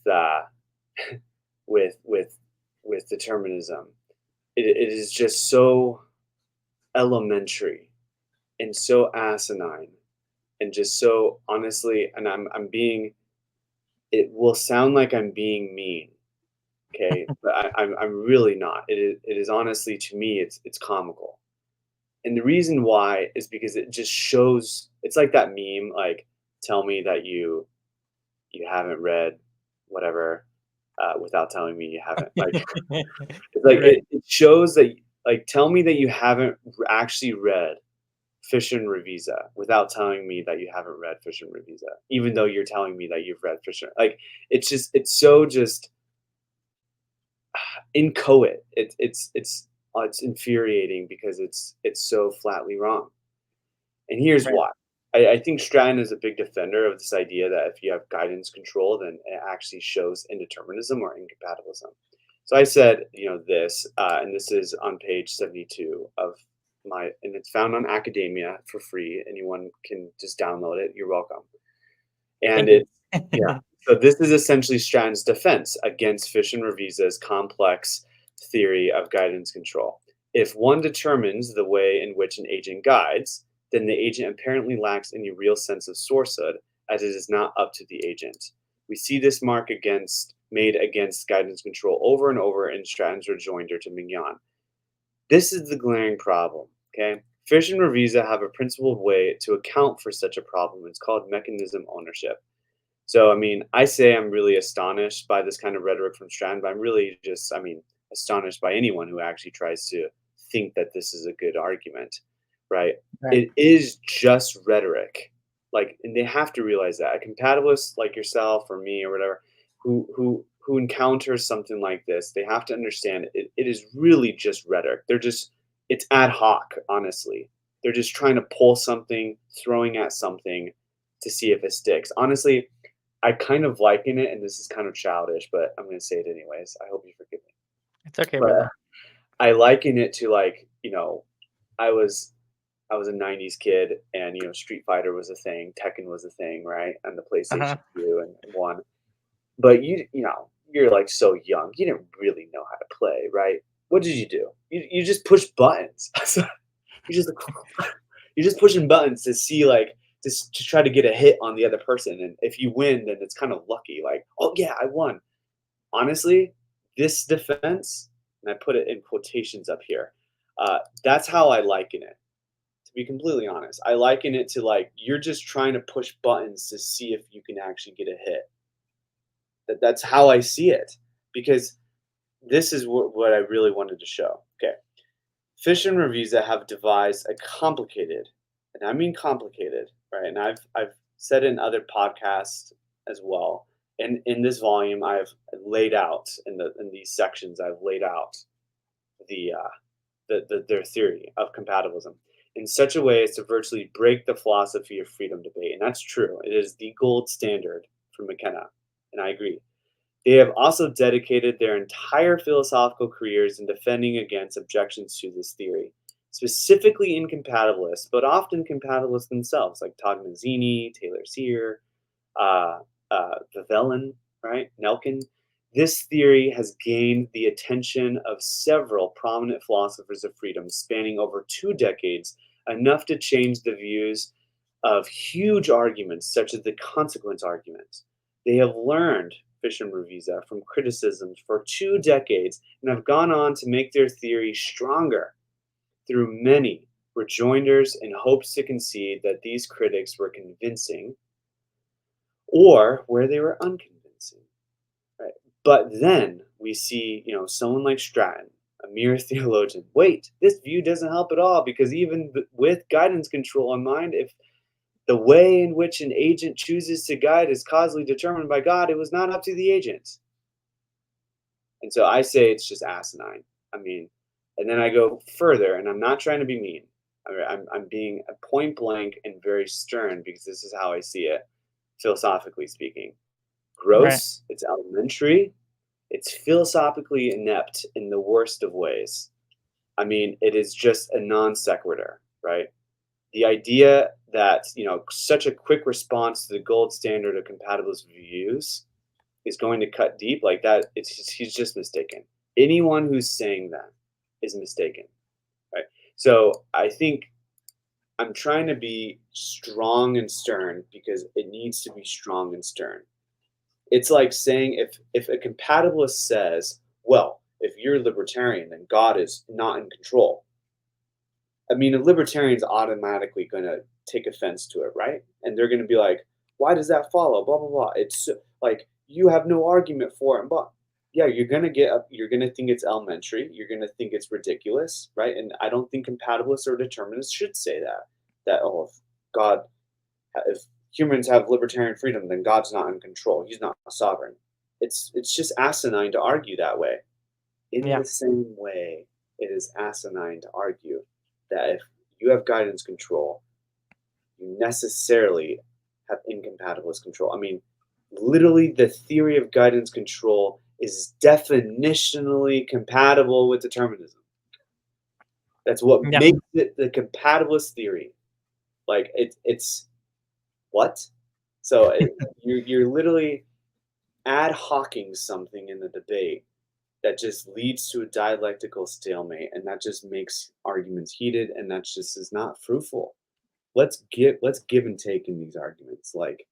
with with with determinism. It is just so elementary and so asinine and just so honestly, and I'm being, it will sound like I'm being mean, okay, but I'm really not. It is honestly, to me, it's comical. And the reason why is because it just shows, it's like that meme, like, tell me that you haven't read whatever, without telling me you haven't. Like, it's like Right. it shows that, like, tell me that you haven't actually read Fish and Revisa without telling me that you haven't read Fish and Revisa, even though you're telling me that you've read Fish and, like, it's so just inchoate. It's infuriating because it's so flatly wrong. And here's Right. why. I think Stratton is a big defender of this idea that if you have guidance control, then it actually shows indeterminism or incompatibilism. So I said, this, and this is on page 72 of my, and it's found on Academia for free. Anyone can just download it. You're welcome. And Thank you. it, yeah. So this is essentially Stratton's defense against Fish and Revisa's complex theory of guidance control. If one determines the way in which an agent guides, then the agent apparently lacks any real sense of sourcehood, as it is not up to the agent. We see this mark made against guidance control over and over in Stratton's rejoinder to Mignon. This is the glaring problem. Okay, Fish and Revisa have a principled way to account for such a problem. It's called mechanism ownership. So, I mean, I say I'm really astonished by this kind of rhetoric from Stratton, but I'm really just, astonished by anyone who actually tries to think that this is a good argument, right? Right. It is just rhetoric. Like, and they have to realize that. A compatibilist like yourself or me or whatever, who encounters something like this, they have to understand it is really just rhetoric. It's ad hoc, honestly. They're just trying to pull something, throwing at something to see if it sticks. Honestly, I kind of liken it, and this is kind of childish, but I'm going to say it anyways. I hope you forgive me. It's okay, But brother. I liken it to like, I was a '90s kid, and Street Fighter was a thing, Tekken was a thing, right? And the Uh-huh. PlayStation 2 and 1. But you're like so young. You didn't really know how to play, right? What did you do? You just push buttons. So you just you're just pushing buttons to see like to try to get a hit on the other person. And if you win, then it's kind of lucky. Like, oh yeah, I won. Honestly, this defense, and I put it in quotations up here. That's how I liken it. To be completely honest, I liken it to like you're just trying to push buttons to see if you can actually get a hit. That's how I see it, because this is what I really wanted to show. Okay, Fish and Revisa have devised a complicated, and I mean complicated, right? And I've said in other podcasts as well. And in this volume, I've laid out in these sections, I've laid out the their theory of compatibilism in such a way as to virtually break the philosophy of freedom debate. And that's true. It is the gold standard for McKenna, and I agree. They have also dedicated their entire philosophical careers in defending against objections to this theory, specifically incompatibilists, but often compatibilists themselves, like Todd Mazzini, Taylor Sear, uh, Vivellen, right? Nelkin. This theory has gained the attention of several prominent philosophers of freedom spanning over 2 decades, enough to change the views of huge arguments such as the consequence argument. They have learned, Fish and Revisa, from criticisms for 2 decades and have gone on to make their theory stronger through many rejoinders in hopes to concede that these critics were convincing or where they were unconvincing. Right? But then we see, someone like Stratton, a mere theologian. Wait, this view doesn't help at all, because even with guidance control in mind, if the way in which an agent chooses to guide is causally determined by God, it was not up to the agent. And so I say it's just asinine. I mean, and then I go further, and I'm not trying to be mean. I'm being point blank and very stern, because this is how I see it, philosophically speaking. Right. Gross, it's elementary, it's philosophically inept in the worst of ways. I mean, it is just a non sequitur, right? The idea that, such a quick response to the gold standard of compatibilist views is going to cut deep like that, he's just mistaken. Anyone who's saying that is mistaken, right? So I think I'm trying to be strong and stern because it needs to be strong and stern. It's like saying if a compatibilist says, well, if you're libertarian, then God is not in control. I mean, a libertarian's automatically going to take offense to it, right? And they're going to be like, why does that follow? Blah, blah, blah. It's like, you have no argument for it. But yeah, you're going to think it's elementary. You're going to think it's ridiculous, right? And I don't think compatibilists or determinists should say that, oh, if humans have libertarian freedom, then God's not in control. He's not sovereign. It's just asinine to argue that way. In Yeah. the same way, it is asinine to argue that if you have guidance control, you necessarily have incompatibilist control. I mean, literally, the theory of guidance control is definitionally compatible with determinism. That's what Yeah. makes it the compatibilist theory. Like it's what? So you're literally ad hocing something in the debate that just leads to a dialectical stalemate, and that just makes arguments heated, and that just is not fruitful. Let's give and take in these arguments. Like,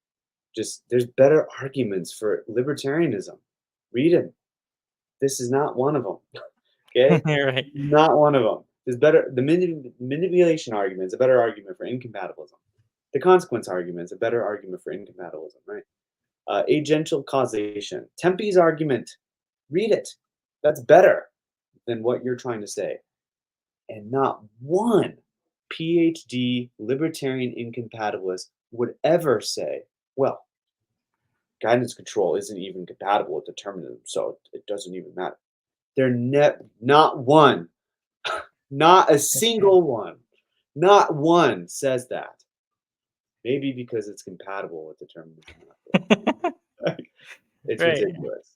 just there's better arguments for libertarianism. Read them. This is not one of them. Okay, You're right. not one of them. There's better. The manipulation argument is a better argument for incompatibilism. The consequence argument is a better argument for incompatibilism, right? Agential causation. Tempe's argument. Read it. That's better than what you're trying to say. And not one PhD libertarian incompatibilist would ever say, well, guidance control isn't even compatible with determinism, so it doesn't even matter. They're not one, not a single one, not one says that. Maybe because it's compatible with determinism. It's Right. ridiculous.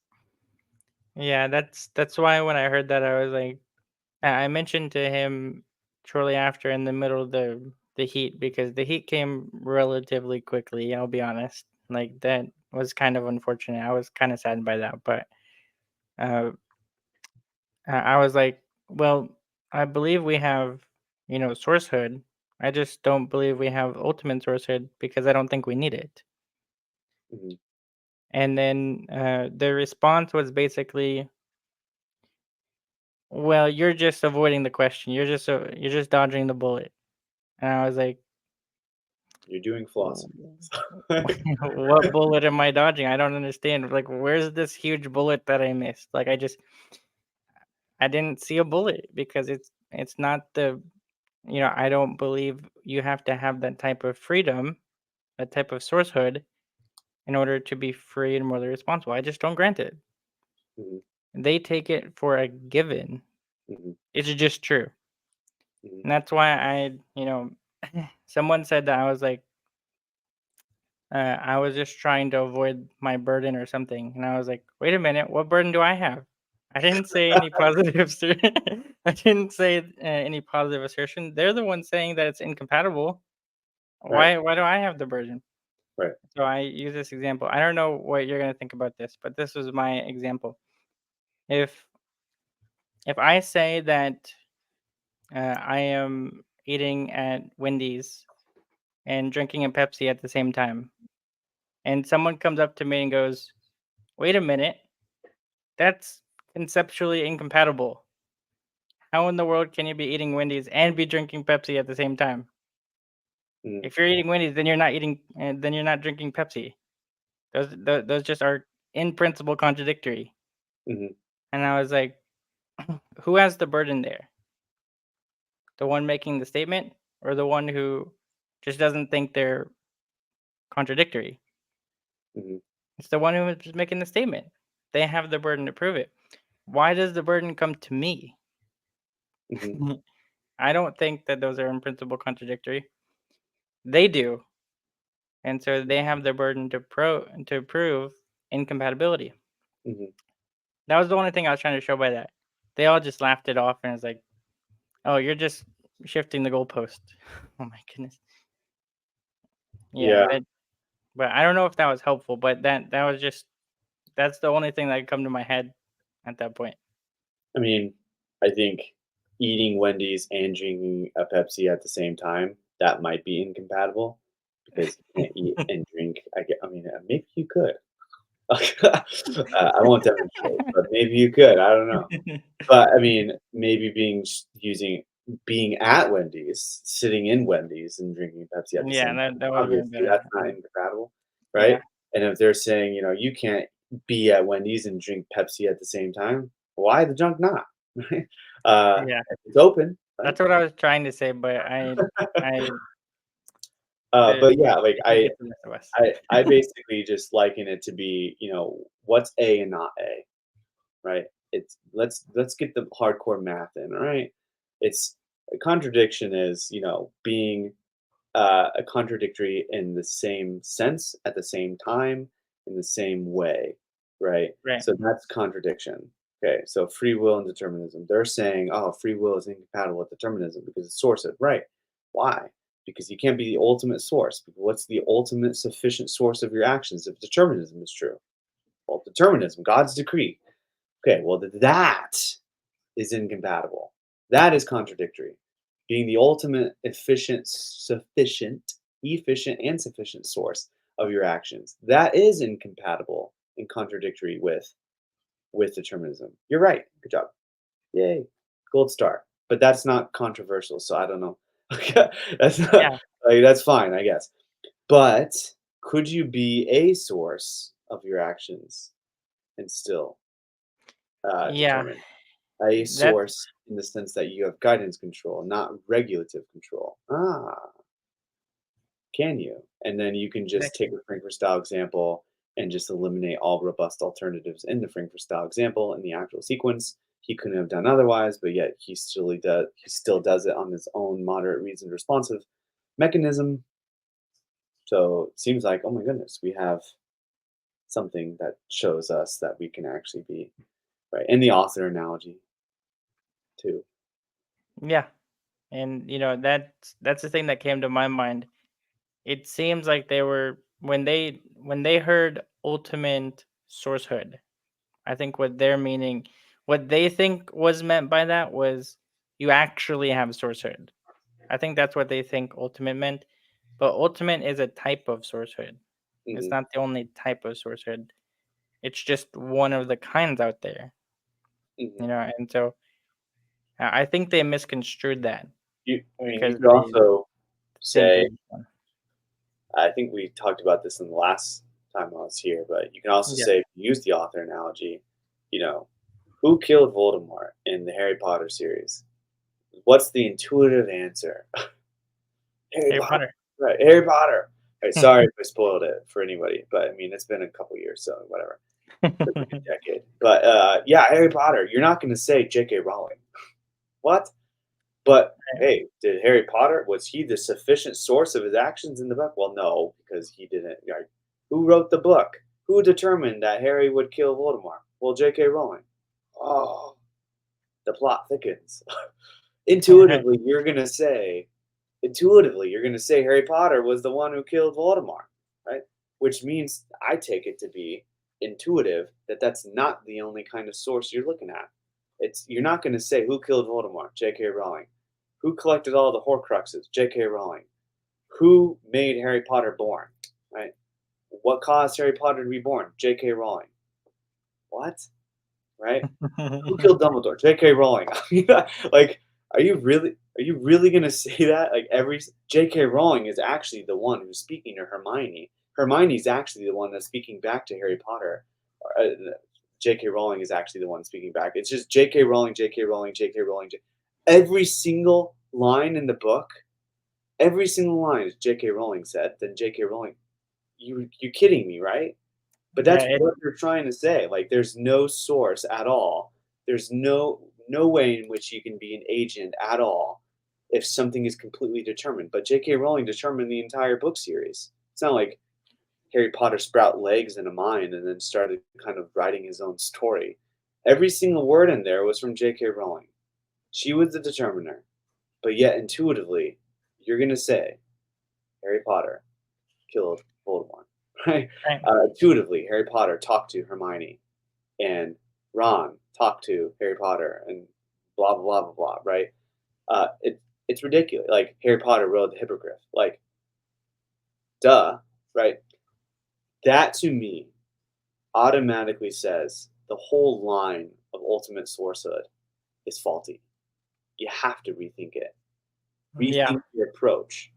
Yeah, that's why when I heard that I was like, I mentioned to him shortly after in the middle of the heat, because the heat came relatively quickly, I'll be honest. Like that was kind of unfortunate. I was kind of saddened by that, but uh I was like, well, I believe we have, sourcehood. I just don't believe we have ultimate sourcehood because I don't think we need it. Mhm. And then the response was basically, well, you're just avoiding the question. You're just dodging the bullet. And I was like, You're doing philosophy. what bullet am I dodging? I don't understand. Like, where's this huge bullet that I missed? Like, I didn't see a bullet because it's not the, I don't believe you have to have that type of freedom, that type of sourcehood in order to be free and morally responsible. I just don't grant it. Mhm, They take it for a given. mhm, It's just true. mhm. And that's why someone said that I was like, I was just trying to avoid my burden or something. And I was like, wait a minute, what burden do I have? I didn't say any positive. I didn't say any positive assertion. They're the ones saying that it's incompatible. Right, Why do I have the burden? right. So I use this example. I don't know what you're gonna think about this, but this was my example. If if I say that I am eating at Wendy's and drinking a Pepsi at the same time, and someone comes up to me and goes, "Wait a minute, that's conceptually incompatible. How in the world can you be eating Wendy's and be drinking Pepsi at the same time? Mhm, If you're eating Wendy's, then you're not then you're not drinking Pepsi. Those just are in principle contradictory." mhm, And I was like, who has the burden there? The one making the statement or the one who just doesn't think they're contradictory? mhm, It's the one who is just making the statement. They have the burden to prove it. Why does the burden come to me? mhm, I don't think that those are in principle contradictory. They do. And so they have the burden to prove incompatibility. mhm. That was the only thing I was trying to show by that. They all just laughed it off and was like, "Oh, you're just shifting the goalpost." Oh my goodness. Yeah, Yeah, but I don't know if that was helpful, but that was just that's the only thing that could come to my head at that point. I mean, I think eating Wendy's and drinking a Pepsi at the same time, that might be incompatible because you can't eat and drink. I mean, maybe you could. I won't demonstrate, but maybe you could. I don't know. But I mean, maybe being at Wendy's, sitting in Wendy's and drinking Pepsi at the Yeah, same time, that would have been obviously better. that's not incompatible, right? Yeah. And if they're saying, you can't be at Wendy's and drink Pepsi at the same time, why the junk not? Right? Yeah. If it's open, right? That's what I was trying to say, but I But yeah, like the heat gets the best of us. I basically just liken it to be, what's A and not A, right? It's let's get the hardcore math in, all right? It's a contradiction is, being a contradictory in the same sense at the same time in the same way, right? Right. So that's contradiction. Okay, so free will and determinism. They're saying, oh, free will is incompatible with determinism because it's sourced. Right. Why? Because you can't be the ultimate source. What's the ultimate sufficient source of your actions if determinism is true? Well, determinism, God's decree. Okay, well, that is incompatible. That is contradictory. Being the ultimate efficient and sufficient source of your actions. That is incompatible and contradictory with determinism. You're right. Good job. Yay. Gold star. But that's not controversial, so I don't know. That's not, Yeah. like that's fine, I guess. But could you be a source of your actions and still Yeah. determine? A That's source in the sense that you have guidance control, not regulative control. Can you? And then you can just that take a Frankfurt style example and just eliminate all robust alternatives in the Frankfurt style example in the actual sequence. He couldn't have done otherwise, but yet he still does it on his own moderate reasoned responsive mechanism. So it seems like, oh my goodness, we have something that shows us that we can actually be right. And the author analogy too. Yeah, and that's the thing that came to my mind. It seems like they were when they heard ultimate sourcehood. I think what they think was meant by that was you actually have sourcehood. I think that's what they think ultimate meant. But ultimate is a type of sourcehood. It's Hmm. not the only type of sourcehood. It's just one of the kinds out there, Hmm. and so I think they misconstrued that I mean, you because could they also think say, it was one. I think we talked about this in the last time I was here, but you can also Yeah, say, if you use the author analogy, you know, who killed Voldemort in the Harry Potter series? What's the intuitive answer? Harry Harry Potter. Potter. Right, Harry Potter. Right, sorry if I spoiled it for anybody, but I mean, it's been a couple years, so whatever. It's like a decade. But yeah, Harry Potter. You're not going to say J.K. Rowling. What? But hey, did Harry Potter, was he the sufficient source of his actions in the book? Well, no, because he didn't. Like, who wrote the book? Who determined that Harry would kill Voldemort? Well, J.K. Rowling. Oh, the plot thickens. Intuitively, you're gonna say, Harry Potter was the one who killed Voldemort, right? Which means I take it to be intuitive that that's not the only kind of source you're looking at. You're not going to say who killed Voldemort, J.K. Rowling. Who collected all the Horcruxes, J.K. Rowling. Who made Harry Potter born, right? What caused Harry Potter to be born, J.K. Rowling. What, right? Who killed Dumbledore? J.K. Rowling. Like, are you really gonna say that? Like every J.K. Rowling is actually the one who's speaking to Hermione. Hermione's actually the one that's speaking back to Harry Potter. J.K. Rowling is actually the one speaking back. It's just J.K. Rowling, J.K. Rowling, J.K. Rowling. Every single line in the book, every single line is J.K. Rowling said. Then J.K. Rowling. You kidding me, right? But Yeah, that's what they're trying to say. Like, there's no source at all. There's no way in which you can be an agent at all if something is completely determined. But J.K. Rowling determined the entire book series. It's not like Harry Potter sprout legs and a mind and then started kind of writing his own story. Every single word in there was from J.K. Rowling. She was the determiner. But yet, intuitively, you're going to say Harry Potter killed Voldemort, right? right. Intuitively, Harry Potter talked to Hermione, and Ron talked to Harry Potter, and blah blah blah blah blah. Right? It's ridiculous. Like Harry Potter rode the hippogriff. Like, duh. Right? That to me automatically says the whole line of ultimate sourcehood is faulty. You have to rethink it. Yeah, Rethink your approach.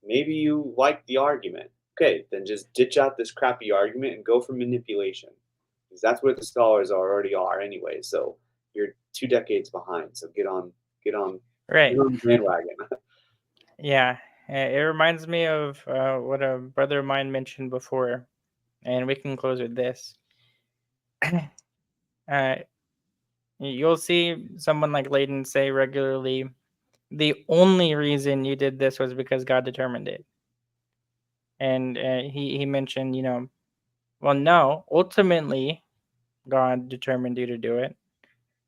Maybe you like the argument. Okay, then just ditch out this crappy argument and go for manipulation. Because that's where the scholars already are anyway. So you're 2 decades behind. So get right. on the bandwagon. Yeah, it reminds me of what a brother of mine mentioned before, and we can close with this. uh, you'll see someone like Layden say regularly, "The only reason you did this was because God determined it." And he mentioned, well, no, ultimately God determined you to do it,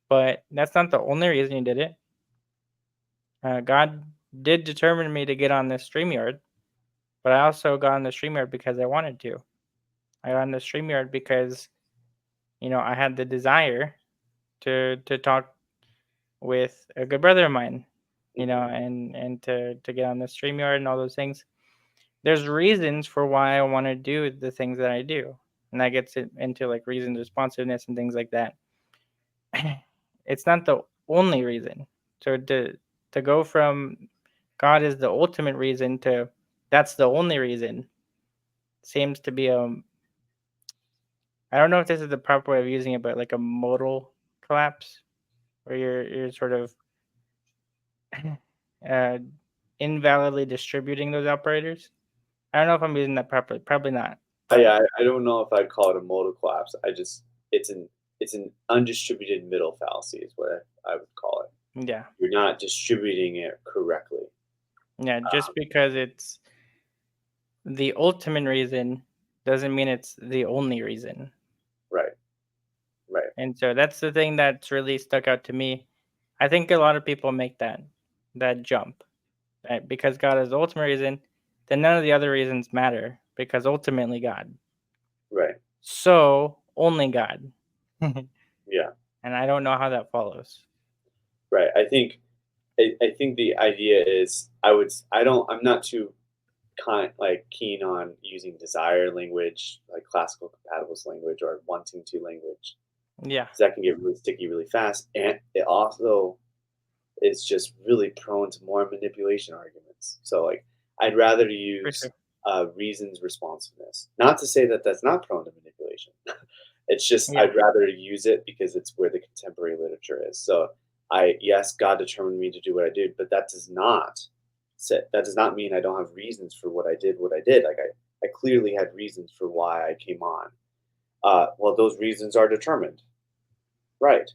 but that's not the only reason you did it. God did determine me to get on this StreamYard, but I also got on the StreamYard because I wanted to. I got on the StreamYard because I had the desire to talk with a good brother of mine, Mhm. and to get on the StreamYard and all those things. There's reasons for why I want to do the things that I do, and that gets into like reasons, responsiveness, and things like that. It's not the only reason. So to go from God is the ultimate reason to that's the only reason seems to be I don't know if this is the proper way of using it, but like a modal collapse where you're sort of uh, invalidly distributing those operators. I don't know if I'm using that properly. Probably not. I don't know if I'd call it a modal collapse. It's an undistributed middle fallacy is what I would call it. Yeah. You're not distributing it correctly. Yeah. Just because it's the ultimate reason doesn't mean it's the only reason. Right. Right. And so that's the thing that's really stuck out to me. I think a lot of people make that jump. Right? Because God is the ultimate reason, then none of the other reasons matter because ultimately God. Right. So only God. And Yeah. I don't know how that follows. Right. I think the idea is I'm not too keen on using desire language, like classical compatibilist language or wanting to language. Yeah. 'Cause that can get really sticky really fast. And it also is just really prone to more manipulation arguments. So like I'd rather For use sure. reasons responsiveness. Not to say that that's not prone to manipulation. It's just Yeah. I'd rather use it because it's where the contemporary literature is. So yes, God determined me to do what I did, but that does not mean I don't have reasons for what I did. Like I clearly had reasons for why I came on. Well, those reasons are determined, right?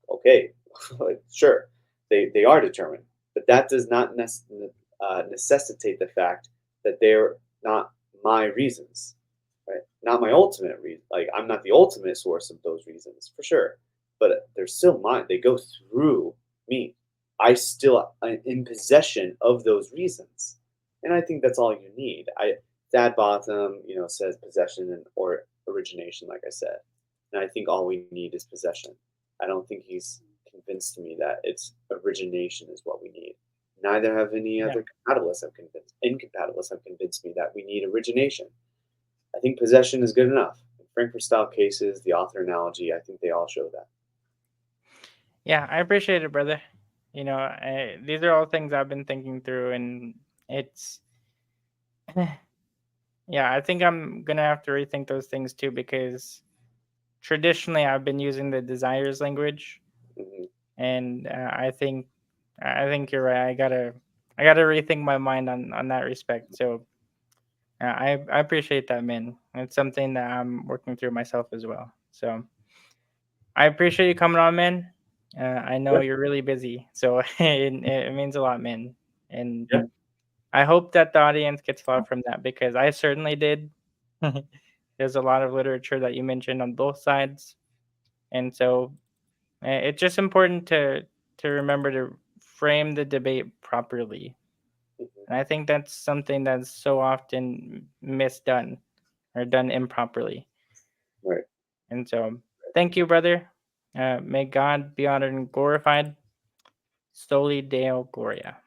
Okay, like, sure, they are determined, but that does not necessitate the fact that they're not my reasons, right? Not my ultimate reason. Like I'm not the ultimate source of those reasons for sure, but they're still mine. They go through me. I still am in possession of those reasons, and I think that's all you need. Thad Botham, says possession or origination, like I said, and I think all we need is possession. I don't think he's convinced me that it's origination is what we need. Neither have any Yeah. other incompatibilists have convinced me that we need origination. I think possession is good enough. In Frankfurt style cases, the author analogy, I think they all show that. Yeah. I appreciate it, brother. These are all things I've been thinking through, and it's, yeah, I think I'm going to have to rethink those things too because traditionally I've been using the desires language. Hmm. And I think you're right. I gotta rethink my mind on that respect. So I appreciate that, man. It's something that I'm working through myself as well. So I appreciate you coming on, man. I know Yeah, you're really busy, so it means a lot, man. And yeah, I hope that the audience gets a lot from that because I certainly did. There's a lot of literature that you mentioned on both sides, and so it's just important to remember to frame the debate properly. hmm, And I think that's something that's so often misdone or done improperly. right. And so, thank you, brother. May God be honored and glorified. Soli Deo Gloria.